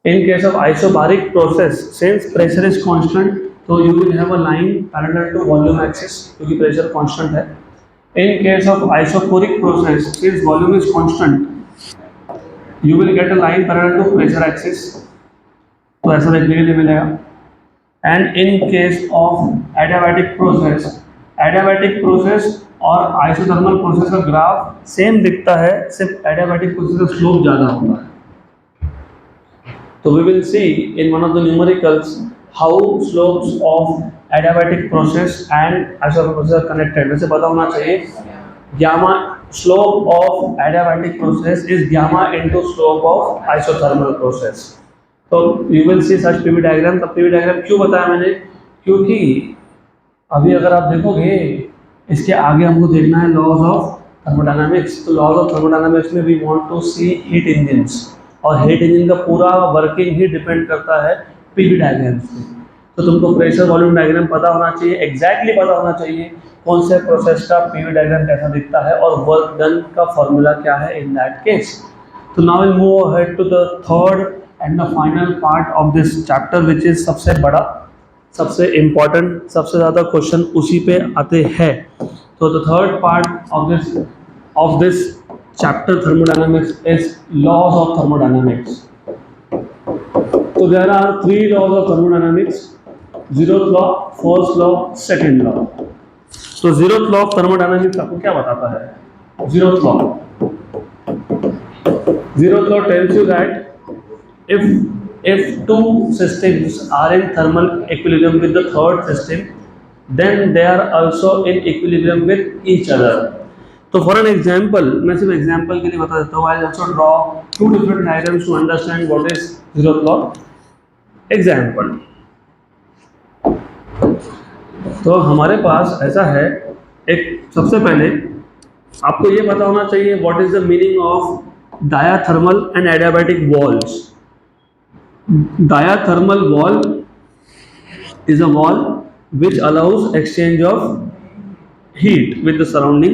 In case of isobaric process, since pressure is constant, तो you will have a line parallel to volume axis क्योंकि प्रेशर कांस्टेंट है। In case of isochoric process, since volume is constant, you will get a line parallel to pressure axis, तो ऐसा देखने के लिए मिलेगा। And in case of adiabatic process और isothermal process का ग्राफ सेम दिखता है, सिर्फ एडियाबैटिक प्रोसेस का स्लोप ज़्यादा होता है। तो we will see in one of the numericals how slopes of adiabatic process and isothermal process are connected. वैसे पता होना चाहिए, gamma slope of adiabatic process is gamma into slope of isothermal process. तो you will see such PV diagram. तब PV diagram क्यों बताया मैंने? क्योंकि अभी अगर आप देखोगे इसके आगे हमको देखना है लॉज ऑफ थर्मोडायनामिक्स। तो लॉज ऑफ थर्मोडायनामिक्स में we want to see heat engines, और हीट इंजन का पूरा वर्किंग ही डिपेंड करता है पीवी डायग्राम पे। तो तुमको प्रेशर वॉल्यूम डायग्राम पता होना चाहिए, एग्जैक्टली पता होना चाहिए कौन से प्रोसेस का पीवी डायग्राम कैसा दिखता है और वर्क डन का फॉर्मूला क्या है इन दैट केस। तो now will move ahead to the third and the final part of this chapter, which is सबसे बड़ा, सबसे इम्पॉर्टेंट, सबसे ज़्यादा क्वेश्चन उसी पे आते हैं। तो the third part of this chapter thermodynamics is laws of thermodynamics। So there are 3 laws of thermodynamics: zeroth law, first law, second law। तो zeroth law of thermodynamics आपको क्या बताता है? zeroth law tells you that if two systems are in thermal equilibrium with the third system, then they are also in equilibrium with each other। तो for an example, मैं सिर्फ example के लिए बता देता हूँ, I also draw 2 different diagrams to understand what is zeroth law। Example, तो हमारे पास ऐसा है एक सबसे पहले आपको ये पता होना चाहिए what is the meaning of diathermal and adiabatic walls. Diathermal wall is a wall which allows exchange of heat with the surrounding,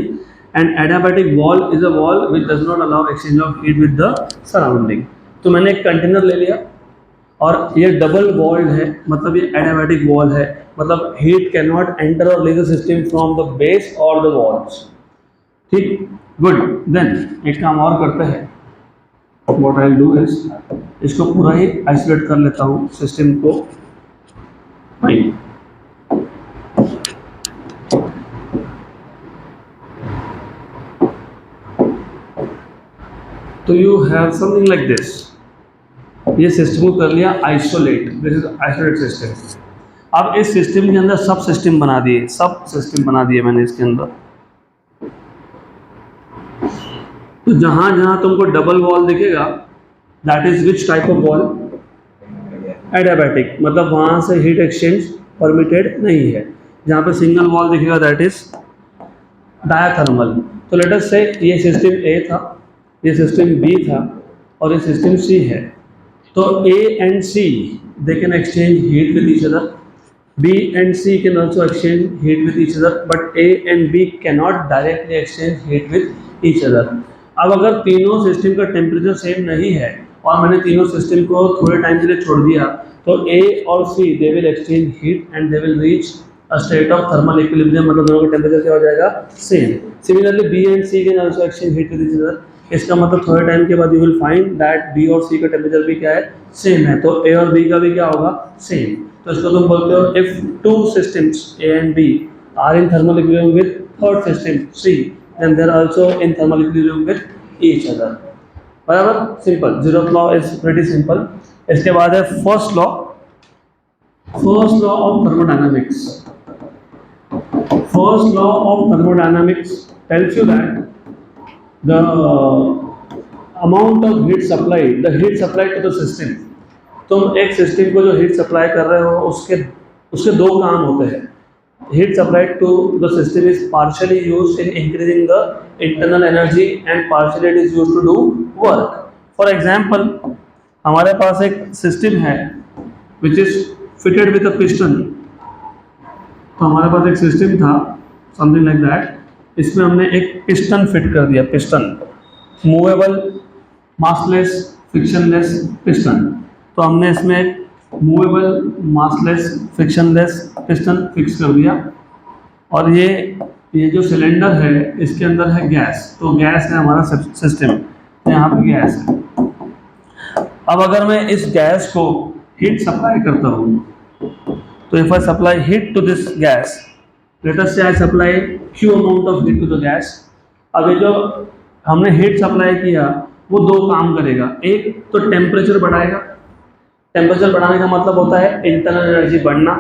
and adiabatic wall is a wall which does not allow exchange of heat with the surrounding. तो मैंने एक container ले लिया और ये double walled है, मतलब ये एडियाबैटिक वॉल है, मतलब हीट कैन नॉट एंटर और leave the system from the base और द वॉल्स. ठीक, गुड. देन एक काम और करते हैं. What I'll do is इसको पूरा ही आइसोलेट कर लेता हूँ सिस्टम को. फाइन. तो you have something like this. ये सिस्टम को कर लिया isolate. This is isolate system. अब इस सिस्टम के अंदर सब सिस्टम बना दिए मैंने इसके अंदर. तो जहाँ जहाँ तुमको डबल वॉल दिखेगा, that is which type of wall? Adiabatic, मतलब वहाँ से हीट एक्सचेंज परमिटेड नहीं है. जहाँ पे सिंगल वॉल दिखेगा दैट इज डायाथर्मल. तो लेट अस से ये सिस्टम ए था, ये सिस्टम बी था और ये सिस्टम सी है. तो A and C they can exchange heat with each other. B and C can also exchange heat with each other, but A and B cannot directly exchange heat with each other. अब अगर तीनों system का temperature same नहीं है और मैंने तीनों system को थोड़े टाइम के लिए छोड़ दिया, तो A और C they will exchange heat and they will reach a state of thermal equilibrium, मतलब दोनों का टेम्परेचर क्या हो जाएगा? Same. Similarly B and C can also exchange heat with each other. इसका मतलब थोड़े टाइम के बाद you will find that B और C का टेम्परेचर भी क्या है? सेम है. तो A और B का भी क्या होगा? सेम. तो इसको तुम बोलते हो if two systems A and B are in thermal equilibrium with third system C, then they are also in thermal equilibrium with each other. बराबर? Simple. zeroth law is pretty simple. इसके बाद है first law of thermodynamics. First law of thermodynamics tells you that the amount of heat supplied, the heat supplied to the system. तुम एक system को जो heat supply कर रहे हो उसके दो काम होते हैं. Heat supplied to the system is partially used in increasing the internal energy and partially it is used to do work. For example, हमारे पास एक सिस्टम है which is fitted with a piston. तो हमारे पास एक सिस्टम था something like that. इसमें हमने एक पिस्टन फिट कर दिया. Piston, movable, massless, frictionless piston. तो हमने इसमें एक movable, massless, frictionless piston fix कर दिया. और ये जो सिलेंडर है इसके अंदर है गैस. तो गैस है हमारा सिस्टम. तो यहाँ पे गैस है. अब अगर मैं इस गैस को हीट सप्लाई करता हूँ, तो if I supply heat to this gas, let us say I supply Q amount of heat to the gas. अब ये जो हमने हीट सप्लाई किया वो दो काम करेगा. एक तो टेम्परेचर बढ़ाएगा. टेम्परेचर बढ़ाने का मतलब होता है इंटरनल एनर्जी बढ़ना.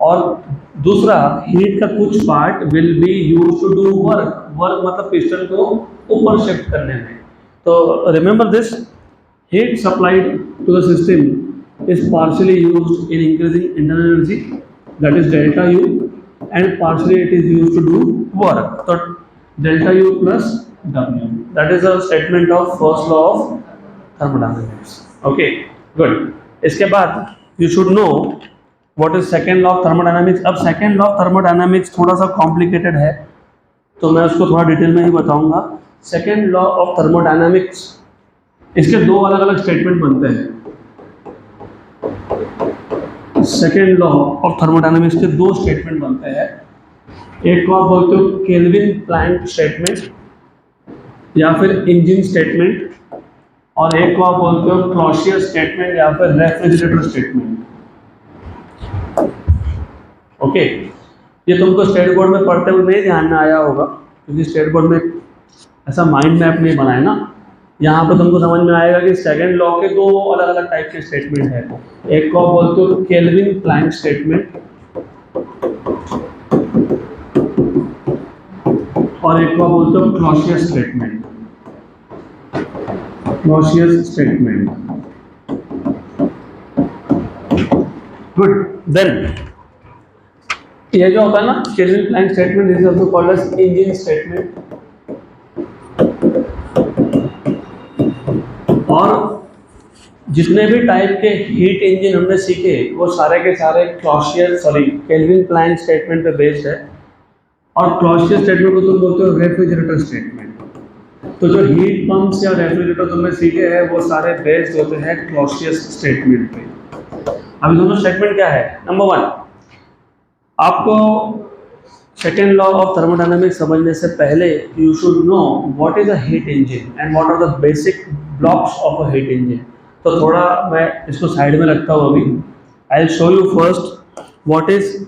और दूसरा, हीट का कुछ part will be used to do work. Work मतलब पिस्टन को ऊपर शिफ्ट करने में. तो remember this, heat supplied to the system is partially used in increasing internal energy, that is delta U, and partially it is used to do work. तो delta U plus W, that is a statement of first law of thermodynamics. Okay, good. इसके बाद you should know what is second law of thermodynamics. अब second law of thermodynamics थोड़ा सा complicated है, तो मैं उसको थोड़ा डिटेल में ही बताऊंगा. सेकेंड लॉ ऑफ थर्मोडायनामिक्स, इसके दो अलग अलग स्टेटमेंट बनते हैं. सेकेंड लॉ ऑफ थर्मोडायनामिक्स के दो स्टेटमेंट बनते हैं. एक को आप बोलते हो केल्विन प्लैंक स्टेटमेंट या फिर इंजन स्टेटमेंट, और एक को आप बोलते हो क्लॉसियस स्टेटमेंट या फिर रेफ्रिजरेटर स्टेटमेंट. ओके, ये तुमको स्टेट बोर्ड में पढ़ते हुए नहीं ध्यान में आया होगा, क्योंकि स्टेट बोर्ड में ऐसा माइंड मैप नहीं बनाया ना. यहाँ पे तुमको समझ में आएगा कि सेकेंड लॉ के दो अलग अलग टाइप के स्टेटमेंट है. एक को आप बोलते हो केल्विन प्लैंक स्टेटमेंट और एक को आप बोलते हो Clausius statement. Clausius statement. Good. Then ये जो होता है ना Kelvin Planck statement, this is also called as engine statement. और जितने भी टाइप के हीट इंजन हमने सीखे वो सारे के सारे केल्विन प्लैंक स्टेटमेंट पे बेस्ड है। और क्लॉसियस स्टेटमेंट को तुम बोलते हो रेफ्रिजरेटर स्टेटमेंट। तो जो हीट पंप्स या रेफ्रिजरेटर तुमने सीखे हैं वो सारे बेस्ड होते हैं क्लॉसियस स्टेटमेंट पे। अभी दोनों स्टेटमेंट क्या है? नंबर 1, आपको सेकेंड लॉ ऑफ थर्मोडायनामिक्स समझने से पहले you should know what is a heat engine and what are the basic blocks of a heat engine. तो थोड़ा मैं इसको साइड में रखता हूँ अभी। I will show you first what is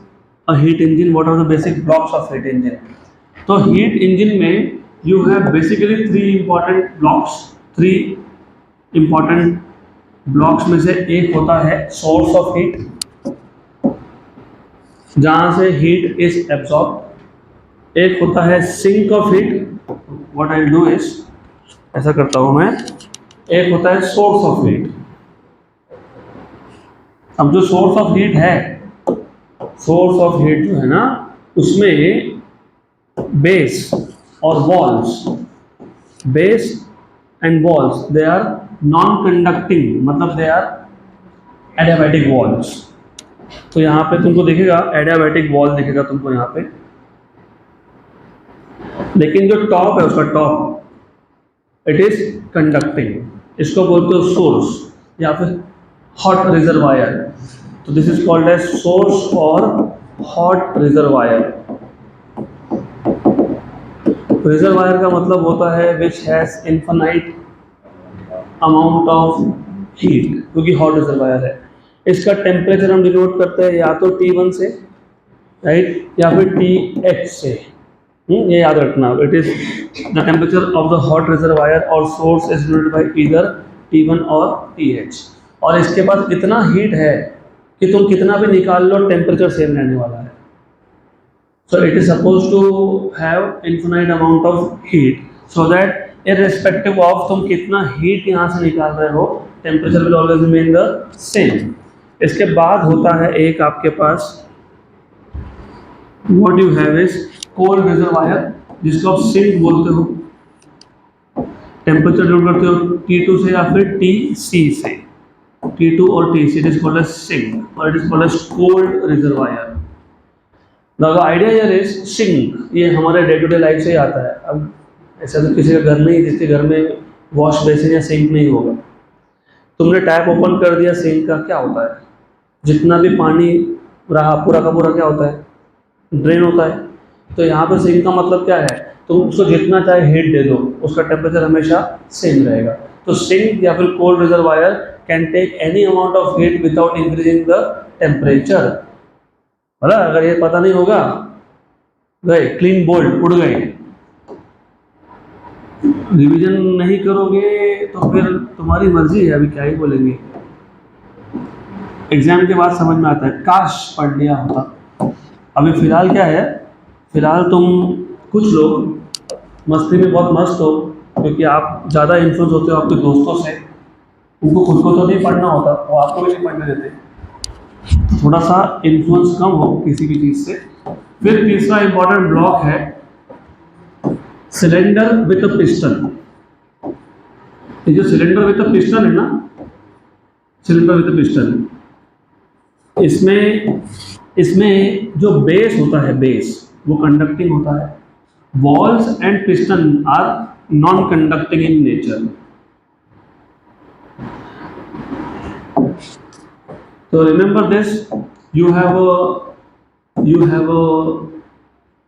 a heat engine, what are the basic blocks of heat engine. तो heat engine में you have basically three important blocks. Three important blocks में से एक होता है सोर्स ऑफ हीट, जहां से heat is absorb. एक होता है sink of heat, what I do is ऐसा करता हूं मैं। एक होता है सोर्स ऑफ हीट। अब जो सोर्स ऑफ हीट है, सोर्स ऑफ हीट जो है ना, उसमें बेस और walls, base and walls they are non conducting, मतलब दे आर एडियाबैटिक वॉल्स। तो यहाँ पे तुमको दिखेगा एडियाबैटिक वॉल दिखेगा तुमको यहाँ पे, लेकिन जो टॉप है उसका टॉप इट इज कंडक्टिंग। इसको बोलते हो सोर्स या फिर हॉट रिजर्वायर। तो this is called as source और हॉट रिजर्वायर। रिजर्वायर का मतलब होता है which has infinite amount of heat, क्योंकि हॉट रिजर्वायर है। इसका टेम्परेचर हम डिनोट करते हैं या तो T1 से, राइट, या फिर TH से। ये याद रखना, it is the temperature of the hot reservoir और source is denoted by either T1 और TH। और इसके पास इतना हीट है कि तुम कितना भी निकाल लो टेम्परेचर सेम रहने वाला है। So it is suppose to have infinite amount of heat, so that irrespective of तुम कितना हीट यहाँ से निकाल रहे हो, temperature will always remain the same. इसके बाद होता है एक आपके पास what you have is cold reservoir, जिसको आप सिंक बोलते हो। टेम्परेचर डिनोट करते हो T2 से या फिर TC से, T2 और TC, it is called as sink और it is called as cold reservoir. Now the idea here is sink, ये हमारे डे टू डे लाइफ से ही आता है। अब ऐसा तो किसी का घर नहीं, जिसके घर में वॉश बेसिन या सिंक नहीं होगा, तुमने टैप ओपन कर दिया सिंक का, क्या होता है? जितना भी पानी रहा पूरा का पूरा क्या होता है? ड्रेन होता है। तो यहाँ पे सिंक का मतलब क्या है? तुम उसको जितना चाहे हीट दे दो, उसका टेम्परेचर हमेशा सेम रहेगा। तो सिंक या फिर cold reservoir can take any amount of heat without increasing the temperature. बोला, अगर ये पता नहीं होगा, गए क्लीन बोल्ड उड़ गए। रिवीजन नहीं करोगे तो फिर तुम्हारी मर्जी है, अभी क्या ही बोलेंगे। एग्जाम के बाद समझ में आता है, काश पढ़ लिया होता। अभी फिलहाल क्या है, फिलहाल तुम कुछ लोग मस्ती में बहुत मस्त हो, क्योंकि आप ज़्यादा इन्फ्लुएंस होते हो आपके दोस्तों से। उनको खुद को तो नहीं पढ़ना होता, वो आपको भी नहीं पढ़ने देते। थोड़ा सा इन्फ्लुएंस कम हो किसी भी चीज़ से। फिर तीसरा इंपॉर्टेंट ब्लॉक है सिलेंडर विथ अ पिस्टन। ये जो सिलेंडर विथ अ पिस्टन है ना, सिलेंडर विथ अ पिस्टन, इसमें जो बेस होता है, बेस वो कंडक्टिंग होता है। Walls and piston are non conducting in nature. So remember this, you have a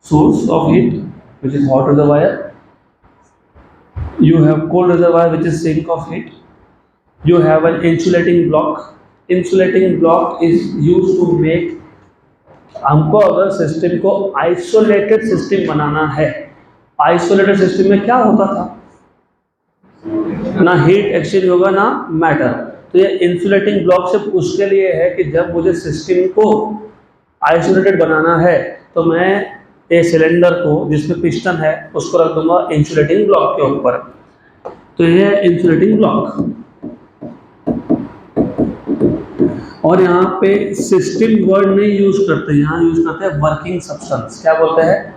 source of heat which is hot reservoir, you have cold reservoir which is sink of heat, you have an insulating block. Insulating block is used to make, हमको अगर system को isolated system बनाना है, isolated system में क्या होता था? ना heat exchange होगा ना मैटर। तो ये इंसुलेटिंग ब्लॉक सिर्फ उसके लिए है कि जब मुझे सिस्टम को आइसोलेटेड बनाना है तो मैं ये सिलेंडर को जिसमें पिस्टन है उसको रख दूंगा इंसुलेटिंग ब्लॉक के ऊपर। तो ये है इंसुलेटिंग ब्लॉक। और यहाँ पे सिस्टम वर्ड नहीं यूज करते, यहाँ यूज करते हैं वर्किंग सब्सटेंस। क्या बोलते हैं?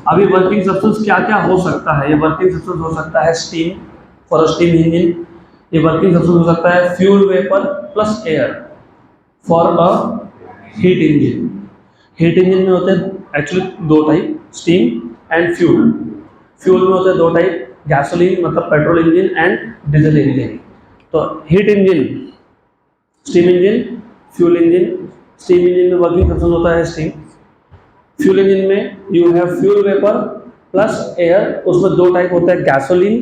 अभी वर्किंग सब्सटेंस क्या क्या हो सकता है? ये वर्किंग सब्सटेंस हो सकता है स्टीम, फॉर स्टीम इंजन। ये वर्किंग सब्सटेंस हो सकता है fuel vapour plus air for a heat engine. Heat engine में होते हैं एक्चुअली दो type, steam and fuel. Fuel में होते हैं दो टाइप, गैसोलीन मतलब petrol engine and diesel engine. तो heat engine, steam engine, fuel engine. Steam engine में वर्किंग सब्सटेंस होता है स्टीम। फ्यूल इंजन में you have fuel vapour plus air. उसमें दो टाइप होता है, गैसोलीन,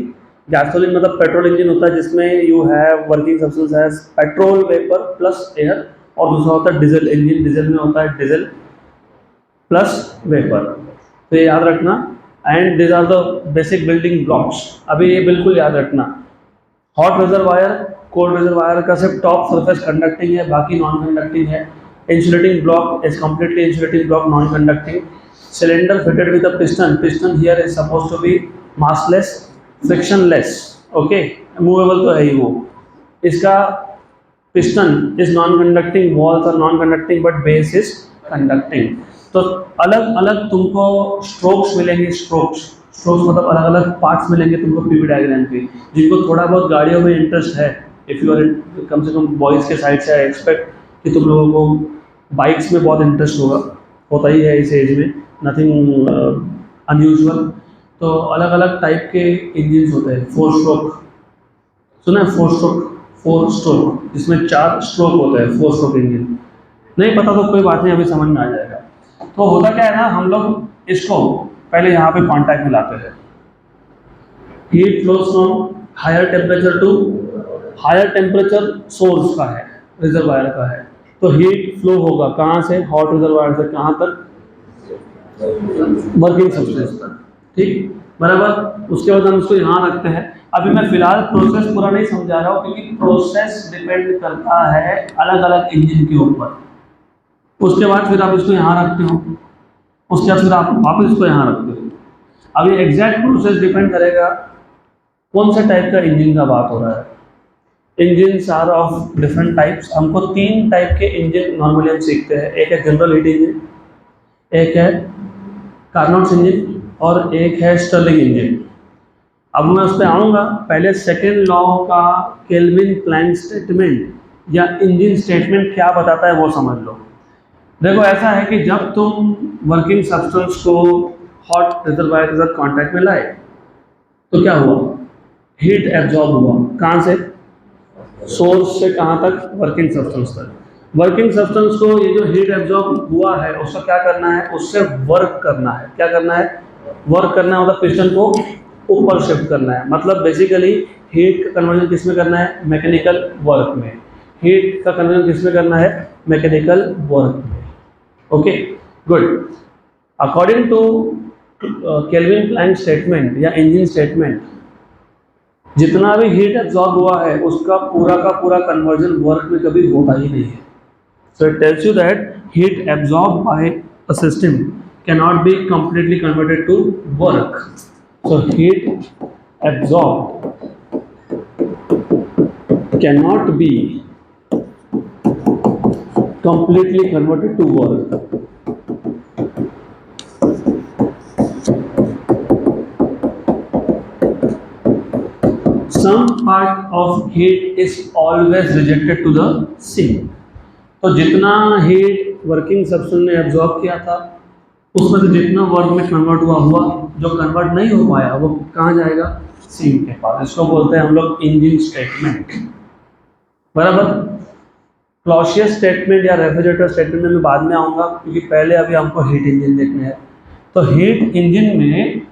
गैसोलीन मतलब पेट्रोल इंजन होता है जिसमें you have working substance as petrol vapour plus air. और दूसरा होता है डीजल इंजन, डीजल में होता है डीजल प्लस वेपर। तो ये याद रखना। And this are the basic building blocks. अभी ये बिल्कुल याद रखना, हॉट रिजर्वायर, कोल्ड रिजर्वायर का सिर्फ टॉप सरफेस कंडक्टिंग है, बाकी नॉन कंडक्टिंग है। Insulating block is completely insulating block, non conducting. Cylinder fitted with a piston, piston here is suppose to be massless, frictionless, okay, movable तो है ही वो। इसका piston is non conducting, walls are non conducting but base is conducting. तो अलग अलग तुमको strokes मिलेंगे, स्ट्रोक्स, स्ट्रोक्स मतलब अलग अलग पार्ट्स मिलेंगे तुमको पीवी डायग्राम के। जिनको थोड़ा बहुत गाड़ियों में इंटरेस्ट है, इफ़ यू आर कम से कम बॉयज़ के साइड से, आई एक्सपेक्ट कि तुम लोगों को बाइक्स में बहुत इंटरेस्ट होगा, होता ही है इस एज में, नथिंग अनयूजुअल। तो अलग अलग टाइप के इंजन्स होते हैं। फोर स्ट्रोक सुना है? फोर स्ट्रोक, फोर स्ट्रोक जिसमें 4 स्ट्रोक होते हैं, फोर स्ट्रोक इंजन। नहीं पता तो कोई बात नहीं, अभी समझ में आ जाएगा। तो होता क्या है ना, हम लोग इसको पहले यहाँ पे कांटेक्ट में लाते हैं। Heat flows from higher temperature to higher temperature, source का है, रिजर्वायर का है। तो हीट फ्लो होगा कहाँ से? हॉट रिजर्वायर से कहाँ तक? वर्किंग सब्सटेंस तक, ठीक बराबर। उसके बाद हम इसको यहाँ रखते हैं। अभी मैं फिलहाल प्रोसेस पूरा नहीं समझा रहा हूँ क्योंकि प्रोसेस डिपेंड करता है अलग अलग इंजन के ऊपर। उसके बाद फिर आप इसको यहाँ रखते हो, उसके बाद फिर आप वापस इसको यहाँ रखते हो। अब ये एग्जैक्ट प्रोसेस डिपेंड करेगा कौन सा टाइप का इंजन का बात हो रहा है। Engine are of different types. हमको 3 टाइप के इंजन नॉर्मली हम सीखते हैं। एक है जनरल हीट इंजन, एक है कार्नोट्स इंजन और एक है स्टर्लिंग इंजन। अब मैं उस पर आऊँगा, पहले सेकेंड लॉ का केल्विन प्लैंक स्टेटमेंट या इंजन स्टेटमेंट क्या बताता है वो समझ लो। देखो ऐसा है कि जब तुम वर्किंग सब्सटेंस को हॉट रिजर्वायर के साथ कांटेक्ट में लाए तो क्या हुआ? हीट एब्जॉर्ब हुआ। कहाँ से? सोर्स से कहाँ तक? वर्किंग सब्सटेंस तक। वर्किंग सब्सटेंस को ये जो हीट एब्जॉर्ब हुआ है उसका क्या करना है? उससे वर्क करना है। क्या करना है? वर्क करना है, मतलब पिस्टन को ऊपर शिफ्ट करना है। मतलब बेसिकली हीट का कन्वर्जन किस में करना है? मैकेनिकल वर्क में। हीट का कन्वर्जन किस में करना है? मैकेनिकल वर्क में। Okay good. According to Kelvin Planck statement या इंजन स्टेटमेंट, जितना भी हीट एब्जॉर्ब हुआ है उसका पूरा का पूरा कन्वर्जन वर्क में कभी होता ही नहीं है। So it tells you that heat absorb by a system cannot be completely converted to work. So heat absorbed cannot be completely converted to work. Some part of heat is always rejected to the sink. तो जितना heat working substance ने absorb किया था उसमें से जितना work में convert हुआ, जो कन्वर्ट नहीं हो पाया वो कहाँ जाएगा? सिंक के पास। इसको बोलते हैं हम लोग इंजन स्टेटमेंट, बराबर। क्लॉसियस स्टेटमेंट या रेफ्रिजरेटर स्टेटमेंट में मैं बाद में आऊँगा क्योंकि पहले अभी हमको हीट इंजन देखने हैं। तो हीट इंजन में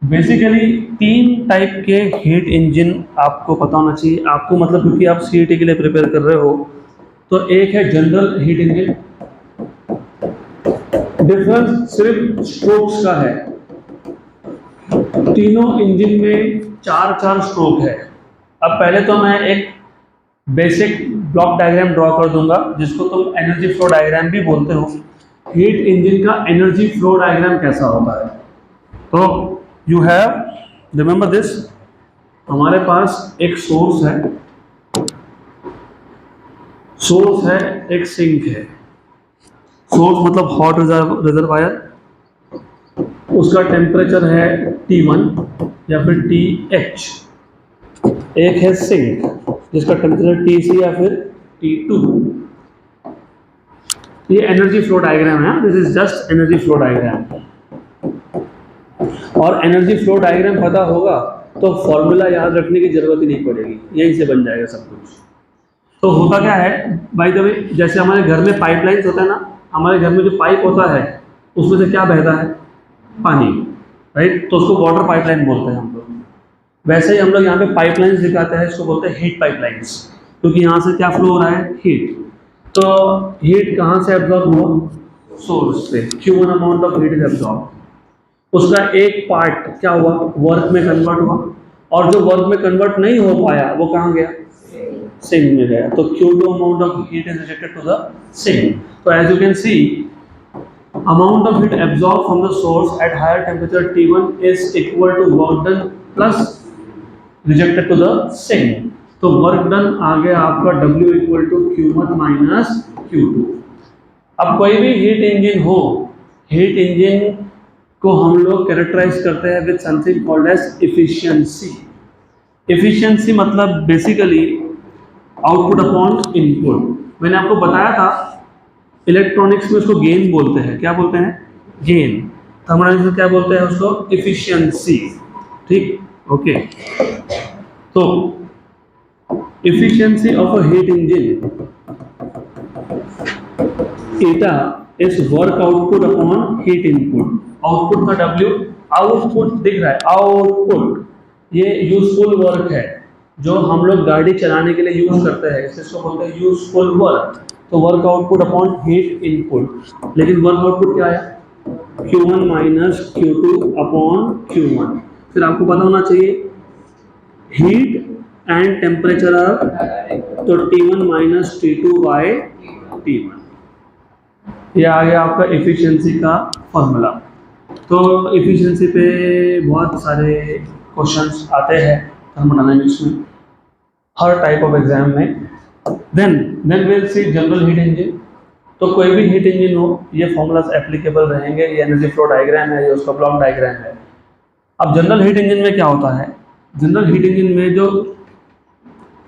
बेसिकली 3 टाइप के हीट इंजन आपको पता होना चाहिए। आपको मतलब क्योंकि आप सीईटी के लिए प्रिपेयर कर रहे हो। तो एक है जनरल हीट इंजन। डिफरेंस सिर्फ स्ट्रोक्स का है। तीनों इंजन में 4-4 स्ट्रोक है। अब पहले तो मैं एक बेसिक ब्लॉक डायग्राम ड्रॉ कर दूंगा जिसको तुम एनर्जी फ्लो डायग्राम भी बोलते हो। हीट इंजन का एनर्जी फ्लो डायग्राम कैसा होता है? तो यू हैव रिमेंबर दिस, हमारे पास एक सोर्स है, सोर्स है, एक सिंक है। सोर्स मतलब हॉट रिजर्वायर, उसका टेम्परेचर है T1 या फिर TH। एक है सिंक जिसका टेम्परेचर TC या फिर T2। ये एनर्जी फ्लो डायग्राम है, this is just energy flow diagram. और एनर्जी फ्लो डायग्राम पता होगा तो फॉर्मूला याद रखने की जरूरत ही नहीं पड़ेगी, यहीं से बन जाएगा सब कुछ। तो होता क्या है बाय द वे, जैसे हमारे घर में पाइपलाइंस होता है ना, हमारे घर में जो पाइप होता है उसमें से क्या बहता है? पानी, राइट? तो उसको वाटर पाइपलाइन बोलते हैं हम लोग। वैसे ही हम लोग यहाँ पे पाइपलाइंस दिखाते हैं, इसको बोलते हैं हीट पाइपलाइंस, क्योंकि यहाँ से क्या फ्लो हो रहा है? हीट। तो हीट कहाँ से एब्जॉर्ब हुआ? सोर्स से। Human amount of heat is absorb. उसका एक पार्ट क्या हुआ? वर्क में कन्वर्ट हुआ, और जो वर्क में कन्वर्ट नहीं हो पाया वो कहाँ गया? सिंक में गया। तो Q2 amount of heat is rejected to the sink. तो as you can see, amount of heat absorbed from the source at higher temperature T1 is equal to work done plus rejected to the sink. तो work done आ गया आपका W equal to Q1 minus Q2। अब कोई भी heat engine हो, heat engine को हम लोग कैरेक्टराइज करते हैं with something called as efficiency. Efficiency मतलब बेसिकली आउटपुट अपॉन इनपुट। मैंने आपको बताया था इलेक्ट्रॉनिक्स में उसको गेन बोलते हैं। क्या बोलते हैं? गेन। थर्मोडायनामिक्स में क्या बोलते हैं उसको? इफिशियंसी। ठीक, ओके। तो efficiency of a heat engine eta is work output upon heat input। Output का W, आउटपुट दिख रहा है, आउटपुट ये यूजफुल वर्क है जो हम लोग गाड़ी चलाने के लिए यूज करते हैं, इसको बोलते हैं यूजफुल वर्क। तो work output upon heat input, लेकिन वर्क आउटपुट क्या आया? Q1 minus Q2 upon Q1। फिर आपको पता होना चाहिए हीट एंड टेम्परेचर आर, तो T1 minus T2 bye T1। ये आ गया आपका एफिशिएंसी का फॉर्मूला। तो एफिशिएंसी पे बहुत सारे क्वेश्चंस आते हैं थर्मोडायनामिक्स में, हर टाइप ऑफ एग्जाम में। Then will see general heat engine. तो कोई भी हीट इंजन हो, ये फॉर्मूलाज एप्लीकेबल रहेंगे। ये एनर्जी फ्लो डायग्राम है, ये उसका ब्लॉक डायग्राम है। अब जनरल हीट इंजन में क्या होता है? जनरल हीट इंजन में जो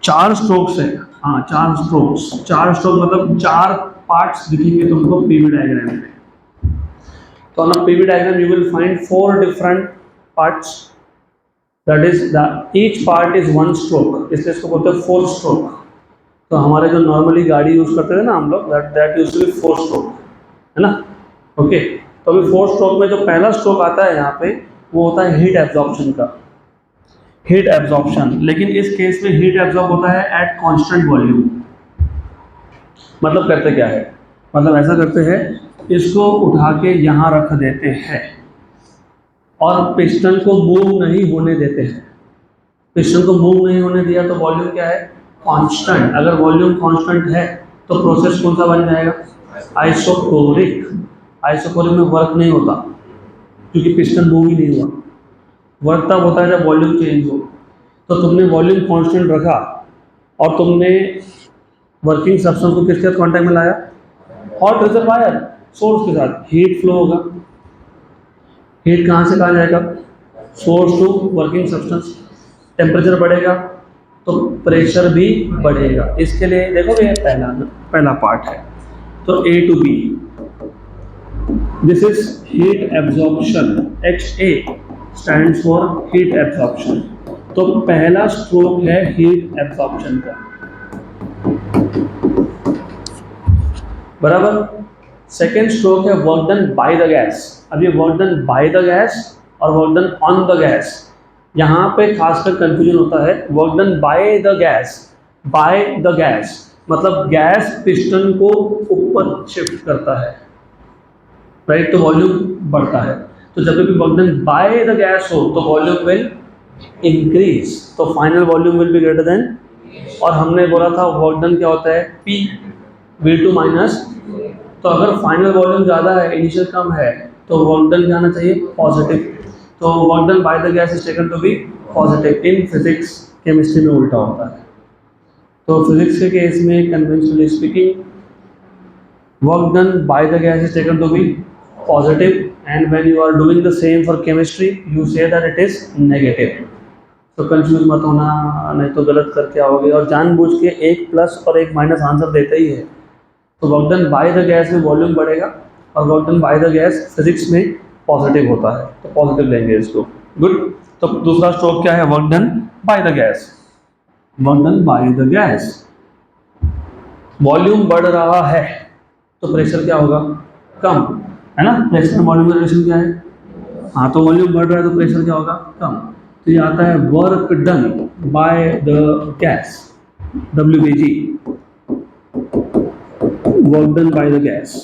4 स्ट्रोक्स है, हाँ 4 स्ट्रोक्स, 4 स्ट्रोक मतलब 4 पार्ट्स दिखेंगे तुमको पीवी डायग्राम में। तो on a PV diagram you will find 4 different parts, that is each part is 1 stroke, इसलिए इसको बोलते हैं 4 स्ट्रोक। तो हमारे जो नॉर्मली गाड़ी यूज करते थे ना हम लोग, that used to be 4 stroke, है ना? ओके। तो अभी 4 स्ट्रोक में जो पहला स्ट्रोक आता है यहाँ पे, वो होता है हीट एब्जॉर्प्शन का, हीट एब्जॉर्प्शन। लेकिन इस केस में हीट एब्जॉर्ब होता है एट कांस्टेंट वॉल्यूम। मतलब करते क्या है? मतलब ऐसा करते हैं, इसको उठा के यहाँ रख देते हैं और पिस्टन को मूव नहीं होने देते हैं। पिस्टन को मूव नहीं होने दिया तो वॉल्यूम क्या है? कांस्टेंट। अगर वॉल्यूम कांस्टेंट है तो प्रोसेस कौन सा बन जाएगा? आइसोकोरिक। आइसोकोरिक में वर्क नहीं होता क्योंकि पिस्टन मूव ही नहीं हुआ। वर्क तब होता है जब वॉल्यूम चेंज हो। तो तुमने वॉल्यूम कांस्टेंट रखा और तुमने वर्किंग सब्सटेंस को किसके साथ कांटेक्ट में लाया? हॉट रिजर्वायर, सोर्स के साथ। हीट फ्लो होगा, हीट कहाँ से कहाँ जाएगा? Source to working substance. Temperature बढ़ेगा तो प्रेशर भी बढ़ेगा। इसके लिए देखो ये पहला पार्ट है। तो A to B, this is heat absorption. HA stands for heat absorption. तो पहला स्ट्रोक है हीट एब्जॉर्प्शन का, बराबर। सेकेंड स्ट्रोक है work done by the gas. अब ये work done by the gas और work done on the gas, यहाँ पे खासकर कंफ्यूजन होता है। Work done by the gas, by the gas मतलब गैस पिस्टन को ऊपर शिफ्ट करता है, राइट? तो वॉल्यूम बढ़ता है। तो जब भी work done by the gas हो तो वॉल्यूम विल इंक्रीज, तो final volume will be greater than. और हमने बोला था वर्क डन क्या होता है? P V2 minus. तो अगर फाइनल वॉल्यूम ज़्यादा है, इनिशियल कम है, तो वर्क डन क्या आना चाहिए? पॉजिटिव। तो work done by the gas is taken to be positive. इन फिजिक्स केमिस्ट्री में उल्टा होता है। तो फिजिक्स के केस में conventionally speaking work done by the gas is taken to be positive, and when you are doing the same for chemistry you say that it is negative. तो confuse मत होना, नहीं तो गलत करके आओगे, और जानबूझ के एक प्लस और एक माइनस आंसर देता ही है। तो work done by the gas में वॉल्यूम बढ़ेगा, और work done by the gas physics में पॉजिटिव होता है, तो पॉजिटिव लेंगे इसको। गुड। तो दूसरा स्ट्रोक क्या है? Work done by the gas. Work done by the gas, volume बढ़ रहा है तो प्रेशर क्या होगा? कम, है ना? प्रेशर और वॉल्यूम का रिलेशन क्या है? हाँ, तो वॉल्यूम बढ़ रहा है तो प्रेशर क्या होगा? कम। तो ये आता है work done by the gas, WBG, work done by the gas,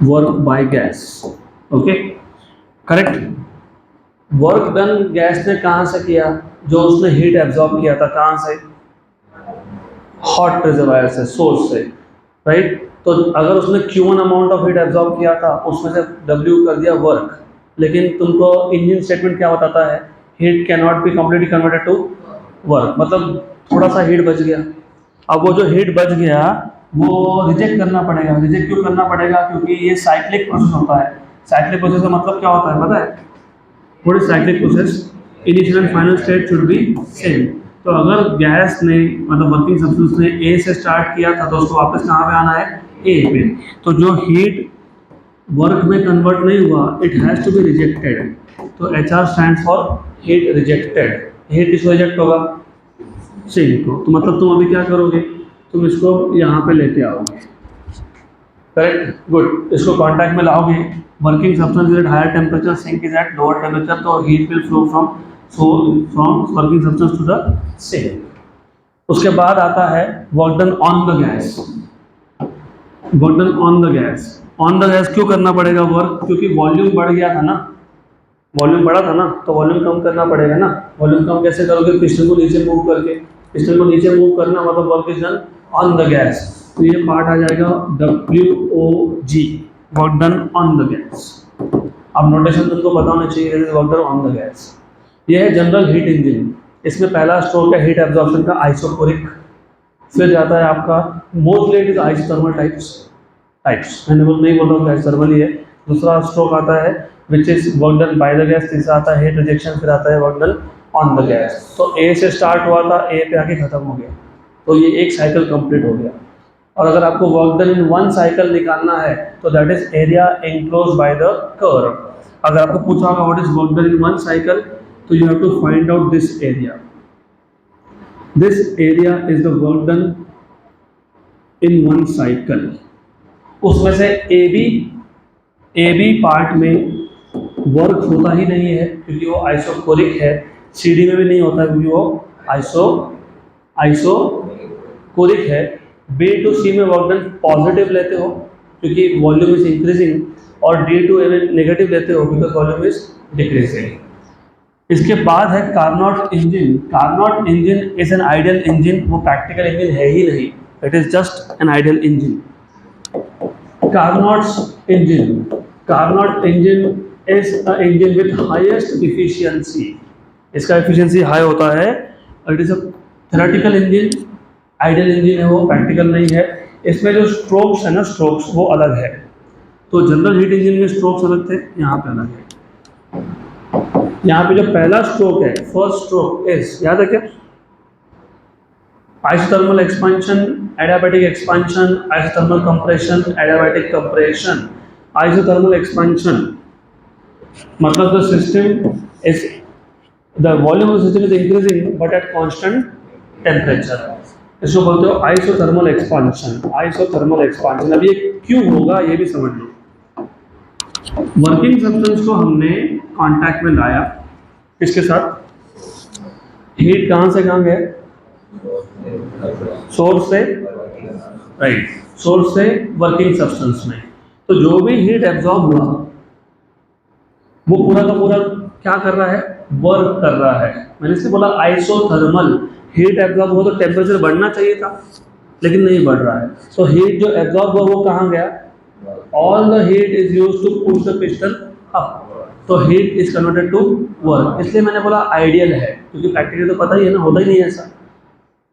work by gas. Okay, correct. Work done gas ने कहां से किया? जो उसने हीट एब्जॉर्ब किया था, कहां से? हॉट रिजर्वायर से, सोर्स से, राइट। तो अगर उसने Q1 amount of heat absorb किया था, उसमें से W कर दिया वर्क, लेकिन तुमको इंजन स्टेटमेंट क्या बताता है? Heat can not be completely converted to work, मतलब थोड़ा सा हीट बच गया। अब वो जो हीट बच गया वो रिजेक्ट करना पड़ेगा। रिजेक्ट क्यों करना पड़ेगा? क्योंकि ये साइक्लिक प्रोसेस होता है। साइक्लिक प्रोसेस का मतलब क्या होता है पता है? What is cyclic process? Initial and final state should be same. तो अगर गैस ने, मतलब वर्किंग सब्सटेंस ने ए से स्टार्ट किया था, तो उसको वापस कहाँ पे आना है? ए पे। तो जो हीट वर्क में कन्वर्ट नहीं हुआ, it has to be rejected. तो HR stands for heat rejected. Heat किसको रिजेक्ट होगा? सिंक को। तो मतलब तुम अभी क्या करोगे? तुम इसको यहाँ पे लेके आओगे, करेक्ट, गुड। इसको कांटेक्ट में लाओगे। Working substance is at higher temperature, sink is at lower temperature, तो heat will flow from working substance to the sink. उसके बाद आता है work done on the gas. Work done on the gas. On the gas क्यों करना पड़ेगा work? क्योंकि volume बढ़ गया था ना, वॉल्यूम बढ़ा था ना, तो वॉल्यूम कम करना पड़ेगा ना। वॉल्यूम कम कैसे करोगे? पिस्टन को नीचे मूव करके। पिस्टन को नीचे मूव करना मतलब work is done on the gas. तो ये पार्ट आ जाएगा WOG, work done on the gas. अब नोटेशन तुमको पता होना चाहिए, work done on the gas. ये है जनरल हीट इंजन। इसमें पहला स्ट्रोक है हीट एब्जॉर्प्शन का, आइसोकोरिक। फिर जाता है आपका mostly it is isothermal types मैंने नहीं बोल रहा हूँ आइसोथर्मल ही है। दूसरा स्ट्रोक आता है which is work done by the gas. तीसरा आता है हीट रिजेक्शन, फिर आता है work done on the gas. तो ए से स्टार्ट हुआ था, ए पे आके खत्म हो गया, तो ये एक साइकिल कंप्लीट हो गया। और अगर आपको work done in one cycle निकालना है तो that is area enclose by the curve. अगर आपको पूछा होगा what is work done in one cycle, तो you have to find out this area. This area is the work done in one cycle. उसमें से ए बी पार्ट में work होता ही नहीं है क्योंकि वो आइसोकोरिक है। CD में भी नहीं होता क्योंकि वो आइसोकोरिक है। B to C में वर्क डन पॉजिटिव लेते हो क्योंकि वॉल्यूम इज इंक्रीजिंग, और D to A में नेगेटिव लेते हो बिकॉज वॉल्यूम इज डिक्रीजिंग। इसके बाद है Carnot engine. Carnot engine is an ideal engine. वो प्रैक्टिकल इंजन है ही नहीं, it is just an ideal engine. Carnot's engine. Carnot engine is an engine with highest efficiency. इसका efficiency high होता है। It is a theoretical engine, ideal engine है वो, practical नहीं है। इसमें जो strokes है ना, strokes वो अलग है। तो जनरल हीट इंजन में strokes अलग थे, यहाँ पे अलग है। यहाँ पे जो पहला stroke है, first stroke is, याद है क्या? Isothermal expansion, adiabatic expansion, isothermal compression, adiabatic compression. Isothermal expansion मतलब the system is, the volume of the system is increasing but at constant temperature. इसको बोलते हो isothermal expansion. Isothermal expansion। अब ये क्यों होगा ये भी समझ लो। वर्किंग सब्सटेंस को हमने कांटेक्ट में लाया, इसके साथ हीट कहाँ से कहाँ गए? सोर्स से, राइट, सोर्स से वर्किंग सब्सटेंस में। तो जो भी हीट एब्जॉर्ब हुआ वो पूरा का पूरा क्या कर रहा है? वर्क कर रहा है। मैंने इससे बोला आइसोथर्मल। हीट एब्जॉर्ब हुआ तो टेम्परेचर बढ़ना चाहिए था, लेकिन नहीं बढ़ रहा है। तो हीट जो एब्जॉर्ब हुआ वो कहाँ गया? All the heat is used to push the piston up, तो heat is converted to work. इसलिए मैंने बोला आइडियल है, क्योंकि प्रैक्टिकली तो पता ही है ना, होता ही नहीं है ऐसा।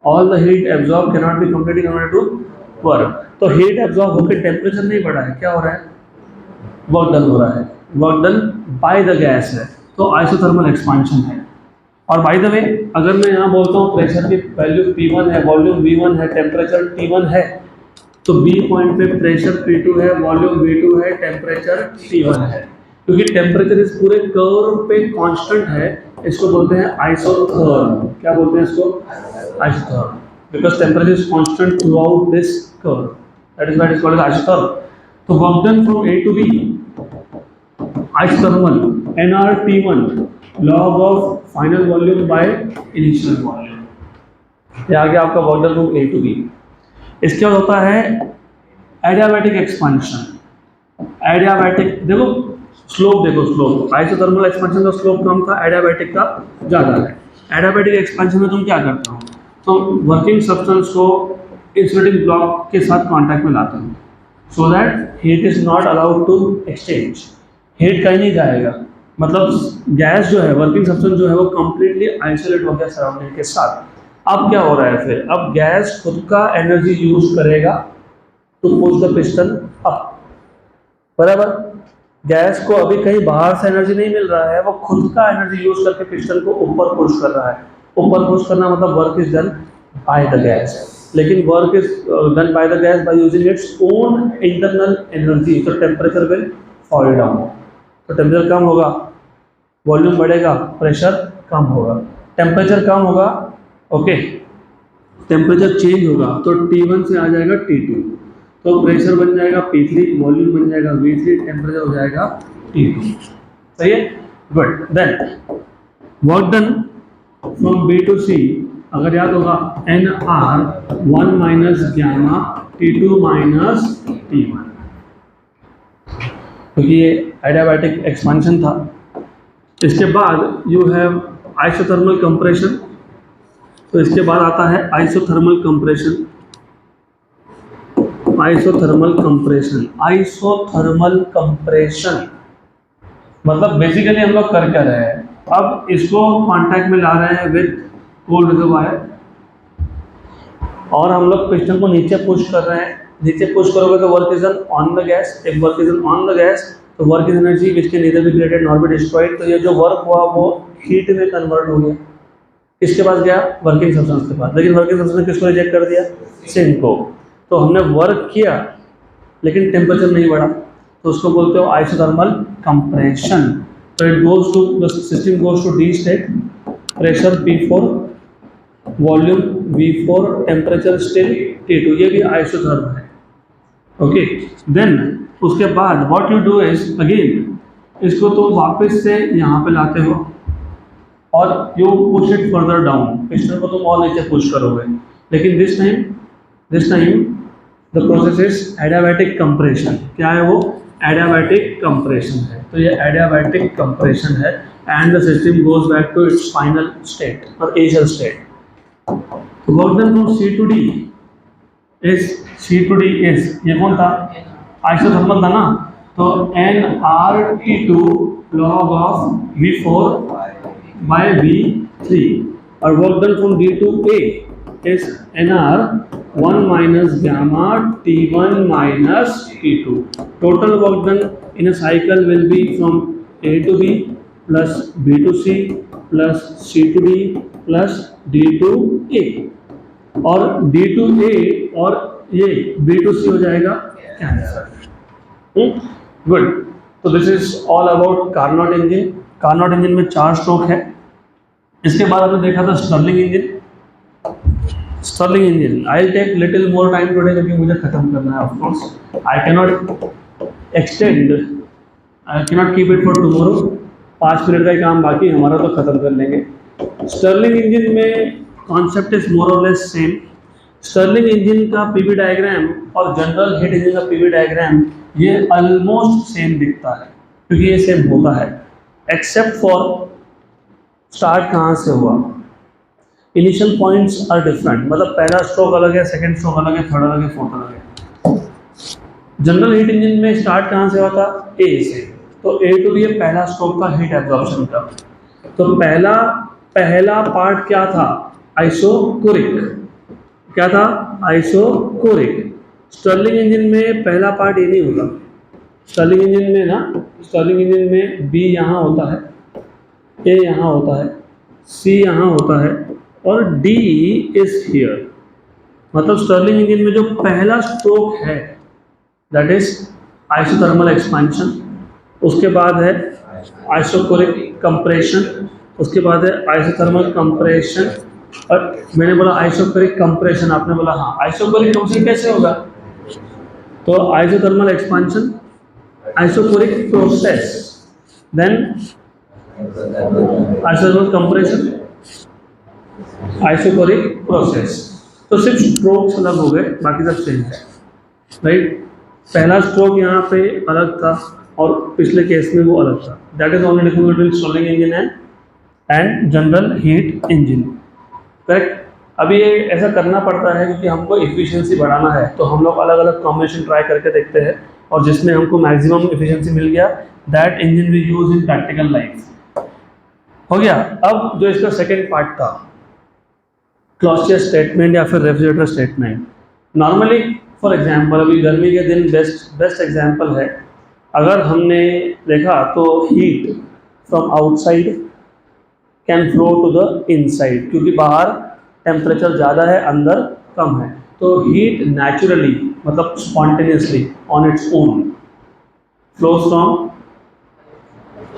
All the heat absorb can not be completely converted to work. तो हीट एब्जॉर्ब होकर टेम्परेचर नहीं बढ़ा है, क्या हो रहा है, वर्क डन हो रहा है, work done by the gas है, तो आइसोथर्मल एक्सपांशन है। और बाय द वे अगर मैं यहाँ बोलता हूँ प्रेशर की वैल्यू P1 है, वॉल्यूम V1 है, टेम्परेचर T1 है, तो B पॉइंट पे प्रेशर P2 है, वॉल्यूम V2 है, टेम्परेचर T1 है। क्योंकि टेम्परेचर इस पूरे कर्व पे कांस्टेंट है, इसको बोलते हैं आइसोथर्म। क्या बोलते हैं इसको, isotherm, because temperature is constant throughout this curve, that is why it is called isotherm. तो work done from A to B, isothermal nRT1 log of final volume by initial volume। ये आ गया आपका work done from A to B। इसके बाद होता है adiabatic expansion. Adiabatic देखो slope, देखो स्लोप, आइसोथर्मल एक्सपांशन का स्लोप कम था, एडियाबैटिक का ज़्यादा है। एडियाबैटिक एक्सपांशन में तुम क्या करते हो, तो वर्किंग सब्सटेंस को इंसुलेटिंग ब्लॉक के साथ कांटेक्ट में लाते हो, so that heat is not allowed to exchange. Heat कहीं नहीं जाएगा, मतलब गैस जो है, वर्किंग सब्सटेंस जो है वो कंप्लीटली आइसोलेट हो गया सराउंडिंग के साथ। अब क्या हो रहा है फिर, अब गैस खुद का एनर्जी यूज करेगा to push the piston up, बराबर। गैस को अभी कहीं बाहर से एनर्जी नहीं मिल रहा है, वो खुद का एनर्जी यूज करके पिस्टन को ऊपर पुश कर रहा है। ऊपर पुश करना मतलब work is done by the gas, लेकिन work is done by the gas by using its own internal energy, तो टेम्परेचर विल फॉल डाउन। तो टेम्परेचर कम होगा, वॉल्यूम बढ़ेगा, प्रेशर कम होगा। टेम्परेचर कम होगा, ओके, टेम्परेचर चेंज होगा, तो T1 से आ जाएगा T2, तो प्रेशर बन जाएगा P3, वॉल्यूम बन जाएगा V3, टेम्परेचर हो जाएगा T2। सही है, good. Then work done from B to C, अगर याद होगा NR 1 minus gamma T2 minus T1, क्योंकि ये एडियाबैटिक एक्सपांशन था। इसके बाद यू हैव आइसोथर्मल कंप्रेशन, तो इसके बाद आता है isothermal compression. Isothermal compression, isothermal compression मतलब बेसिकली हम लोग कर क्या रहे हैं, अब इसको कांटेक्ट में ला रहे हैं विद कोल्ड रिजर्वायर, और हम लोग पिस्टन को नीचे पुश कर रहे हैं। नीचे पुश करोगे तो work is done on the gas, एक work is done on the gas, तो work is energy which can neither be created nor be destroyed. तो ये जो वर्क हुआ वो हीट में कन्वर्ट हो गया, किसके पास गया, वर्किंग सब्सटेंस के पास, लेकिन वर्किंग सब्सटेंस किसको रिजेक्ट कर दिया, सिंक को। तो हमने वर्क किया लेकिन टेम्परेचर नहीं बढ़ा, तो उसको बोलते हो आइसोथर्मल कंप्रेशन। तो it goes to the system goes to D state, pressure P4, volume V4, temperature still T2, ये भी आइसोथर्म है, ओके। देन उसके बाद what you do is again, इसको तुम वापस से यहाँ पे लाते हो और you push it further down, piston को तुम और नीचे पुश करोगे, लेकिन this time the process is adiabatic compression. क्या है वो, एडियाबैटिक कंप्रेशन है, तो ये एडियाबैटिक कंप्रेशन है, and the system goes back to its final state और initial state. Work done from C to D is ये कौन था, आइसोथर्मल था ना, तो nRT2 log of V4 by V3, और work done from D to A is NR 1 minus gamma T1 minus T2. Total work done in a cycle will be from A to B plus B to C plus C to D plus D to A, और D to A और ये B to C हो जाएगा cancel. Good, तो this is all about Carnot engine. Carnot engine में 4 stroke है। इसके बाद हमने देखा था Stirling engine. Stirling engine I will take little more time today, क्योंकि मुझे खत्म करना है। Of course I can not extend, I can not keep it for tomorrow. 5 minute का ही काम बाकी, हमारा तो खत्म कर लेंगे। स्टर्लिंग इंजन में कॉन्सेप्ट इज मोर और लेस सेम। स्टर्लिंग इंजन का पीवी डायग्राम और जनरल हीट इंजन का पीवी डायग्राम ये ऑलमोस्ट सेम दिखता है, क्योंकि ये सेम होता है, एक्सेप्ट फॉर स्टार्ट कहाँ से हुआ। इनिशियल पॉइंट्स आर डिफरेंट, मतलब पहला स्ट्रोक अलग है, सेकंड स्ट्रोक अलग है, थर्ड अलग है, फोर्थ अलग है। जनरल हीट इंजन में स्टार्ट कहाँ से हुआ था, ए से, तो ए टू बी पहला स्ट्रोक था हीट एब्जॉर्प्शन का। तो पहला पार्ट क्या था, आइसोकोरिक। क्या था, आइसोकोरिक। स्टर्लिंग इंजन में पहला पार्ट ये नहीं होगा। स्टर्लिंग इंजन में ना, स्टर्लिंग इंजन में बी यहाँ होता है, ए यहाँ होता है, सी यहाँ होता है और डी इज हियर। मतलब स्टर्लिंग इंजन में जो पहला स्ट्रोक है दैट इज आइसोथर्मल एक्सपेंशन, उसके बाद है आइसोकोरिक कंप्रेशन, उसके बाद है आइसोथर्मल कंप्रेशन, और मैंने बोला आइसोकोरिक कंप्रेशन, आपने बोला हाँ आइसोकोरिक कंप्रेशन कैसे होगा, तो isothermal expansion, isochoric process, then isothermal compression, isochoric process. तो सिर्फ स्ट्रोक्स अलग हो गए, बाकी सब सेम है, राइट। पहला स्ट्रोक यहाँ पे अलग था और पिछले केस में वो अलग था। That is only difference between Stirling engine and general heat engine, correct. अभी ये ऐसा करना पड़ता है क्योंकि हमको एफिशिएंसी बढ़ाना है, तो हम लोग अलग अलग कॉम्बिनेशन ट्राई करके देखते हैं और जिसमें हमको मैक्सिमम एफिशिएंसी मिल गया, that engine we use in practical life. हो गया। अब जो इसका सेकेंड पार्ट था, क्लॉसियस स्टेटमेंट या फिर refrigerator statement. Normally for example अभी गर्मी के दिन बेस्ट एग्जांपल है, अगर हमने देखा तो heat from outside can flow to the inside, क्योंकि बाहर टेम्परेचर ज़्यादा है, अंदर कम है, तो हीट नेचुरली मतलब spontaneously on its own flows from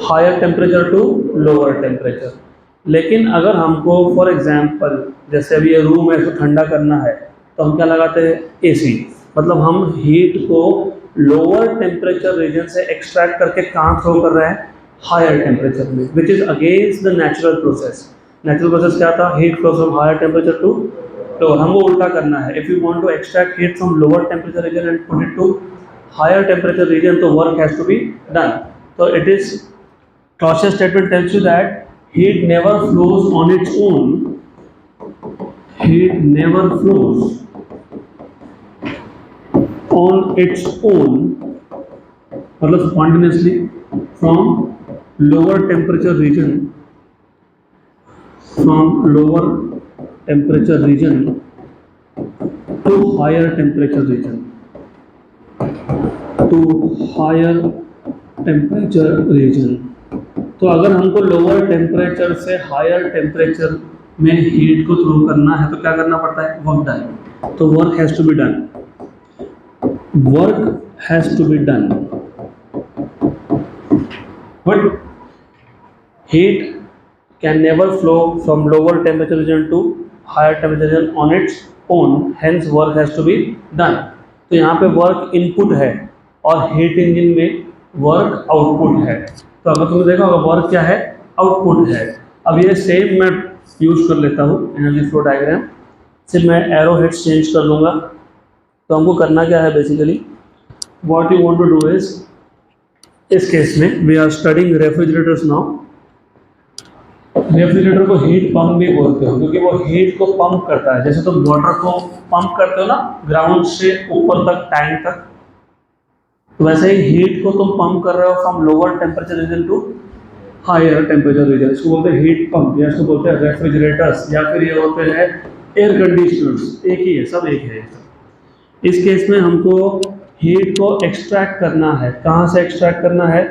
higher temperature to lower temperature. लेकिन अगर हमको फॉर एग्जांपल जैसे अभी ये रूम है इसको ठंडा करना है, तो हम क्या लगाते हैं, एसी। मतलब हम हीट को लोअर टेम्परेचर रीजन से एक्सट्रैक्ट करके कहाँ थ्रो कर रहे हैं, हायर टेम्परेचर में, which is against the natural process. Natural process क्या था, heat flow from higher temperature to lower, हमको उल्टा करना है। If you want to extract heat from lower temperature region and put it to higher temperature region, तो work has to be done. तो it is Clausius statement tells you that heat never flows on its own. Heat never flows on its own, मतलब spontaneously from lower temperature region, from lower temperature region to higher temperature region, to higher temperature region। तो अगर हमको lower temperature से higher temperature में heat को throw करना है तो क्या करना पड़ता है, वर्क डन। तो work has to be done, work has to be done, but heat can never flow from lower temperature region to higher temperature region on its own, hence work has to be done. तो यहाँ पे work input है और heat engine में work output है। तो अगर तुमने देखा होगा वर्क क्या है, आउटपुट है। अब ये सेम मैं यूज कर लेता हूँ एनर्जी फ्लो डायग्राम, सिर्फ मैं एरो हेड्स चेंज कर लूँगा। तो हमको करना क्या है, basically what you want to do is, इस केस में we are studying refrigerators now. Refrigerator को हीट पंप भी बोलते हो क्योंकि वो हीट को पंप करता है। जैसे तुम वाटर को पंप करते हो ना ग्राउंड से ऊपर तक टैंक तक, तो वैसे ही हीट को तुम पंप कर रहे हो from lower temperature region to higher temperature region. इसको बोलते हैं हीट पंप या इसको बोलते हैं रेफ्रिजरेटर्स, या फिर ये होते हैं एयर कंडीशनर्स, एक ही है, सब एक है। इस केस में हमको हीट को एक्सट्रैक्ट करना है। कहाँ से एक्सट्रैक्ट करना है,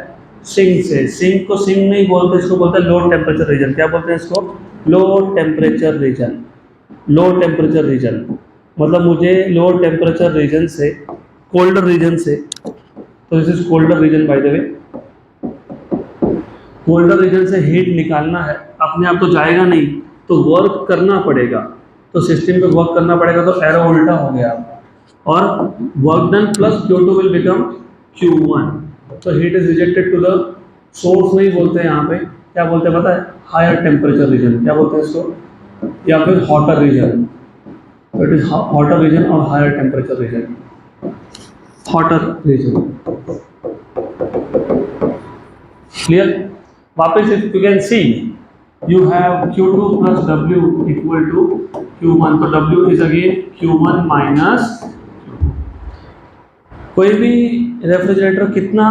सिंक से। सिंक को सिंक नहीं बोलते, इसको बोलते हैं लो टेम्परेचर रीजन। क्या बोलते हैं इसको, low temperature region. Low temperature region मतलब मुझे लो टेम्परेचर रीजन से, कोल्डर रीजन से, तो this is colder region by the way, colder region से हीट निकालना है। अपने आप तो जाएगा नहीं, तो वर्क करना पड़ेगा। तो सिस्टम पे वर्क करना पड़ेगा, तो एरो उल्टा हो गया और work done plus Q2 will become Q1। तो heat is rejected to the source नहीं बोलते हैं यहाँ पे, क्या बोलते हैं पता है, हायर टेम्परेचर रीजन। क्या बोलते हैं इसको, या फिर हॉटर रीजन। तो इट इज हॉटर रीजन और higher temperature region, hotter region. Clear. वापस if you can see you have Q2 plus W equal to Q1, तो W is again Q1 minus Q2। कोई भी रेफ्रिजरेटर कितना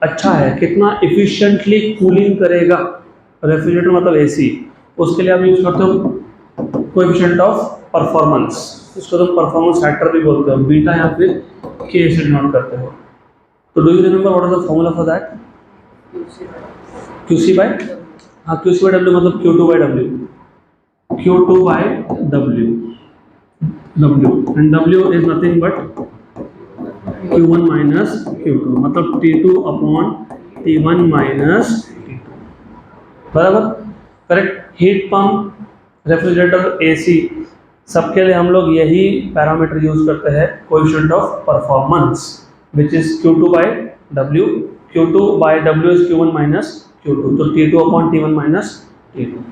अच्छा है, कितना इफिशिएंटली कूलिंग करेगा, रेफ्रिजरेटर मतलब एसी, उसके लिए आप यूज करते हो कोएफिशिएंट ऑफ परफॉर्मेंस। इसको तुम परफॉर्मेंस फैक्टर भी बोलते हो, बीटा या फिर के से डिनोट करते हो। तो do you remember what is the formula for that? Q C by, हाँ क्यू सी बाय डब्ल्यू मतलब Q two by W, Q two by W, W and W is nothing but Q1 minus Q2 मतलब T2 upon T1 minus T2, बराबर correct. Heat pump, refrigerator, AC सबके लिए हम लोग यही parameter use करते हैं, coefficient of performance which is Q2 by W, Q2 by W is Q1 minus Q2, तो T2 upon T1 minus T2।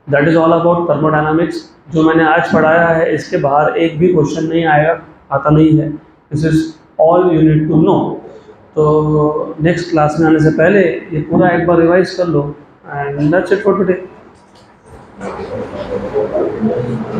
That is all about thermodynamics. जो मैंने आज पढ़ाया है इसके बाहर एक भी क्वेश्चन नहीं आएगा, आता नहीं है। This is all you need to know. तो नेक्स्ट क्लास में आने से पहले ये पूरा एक बार रिवाइज कर लो and that's it for today.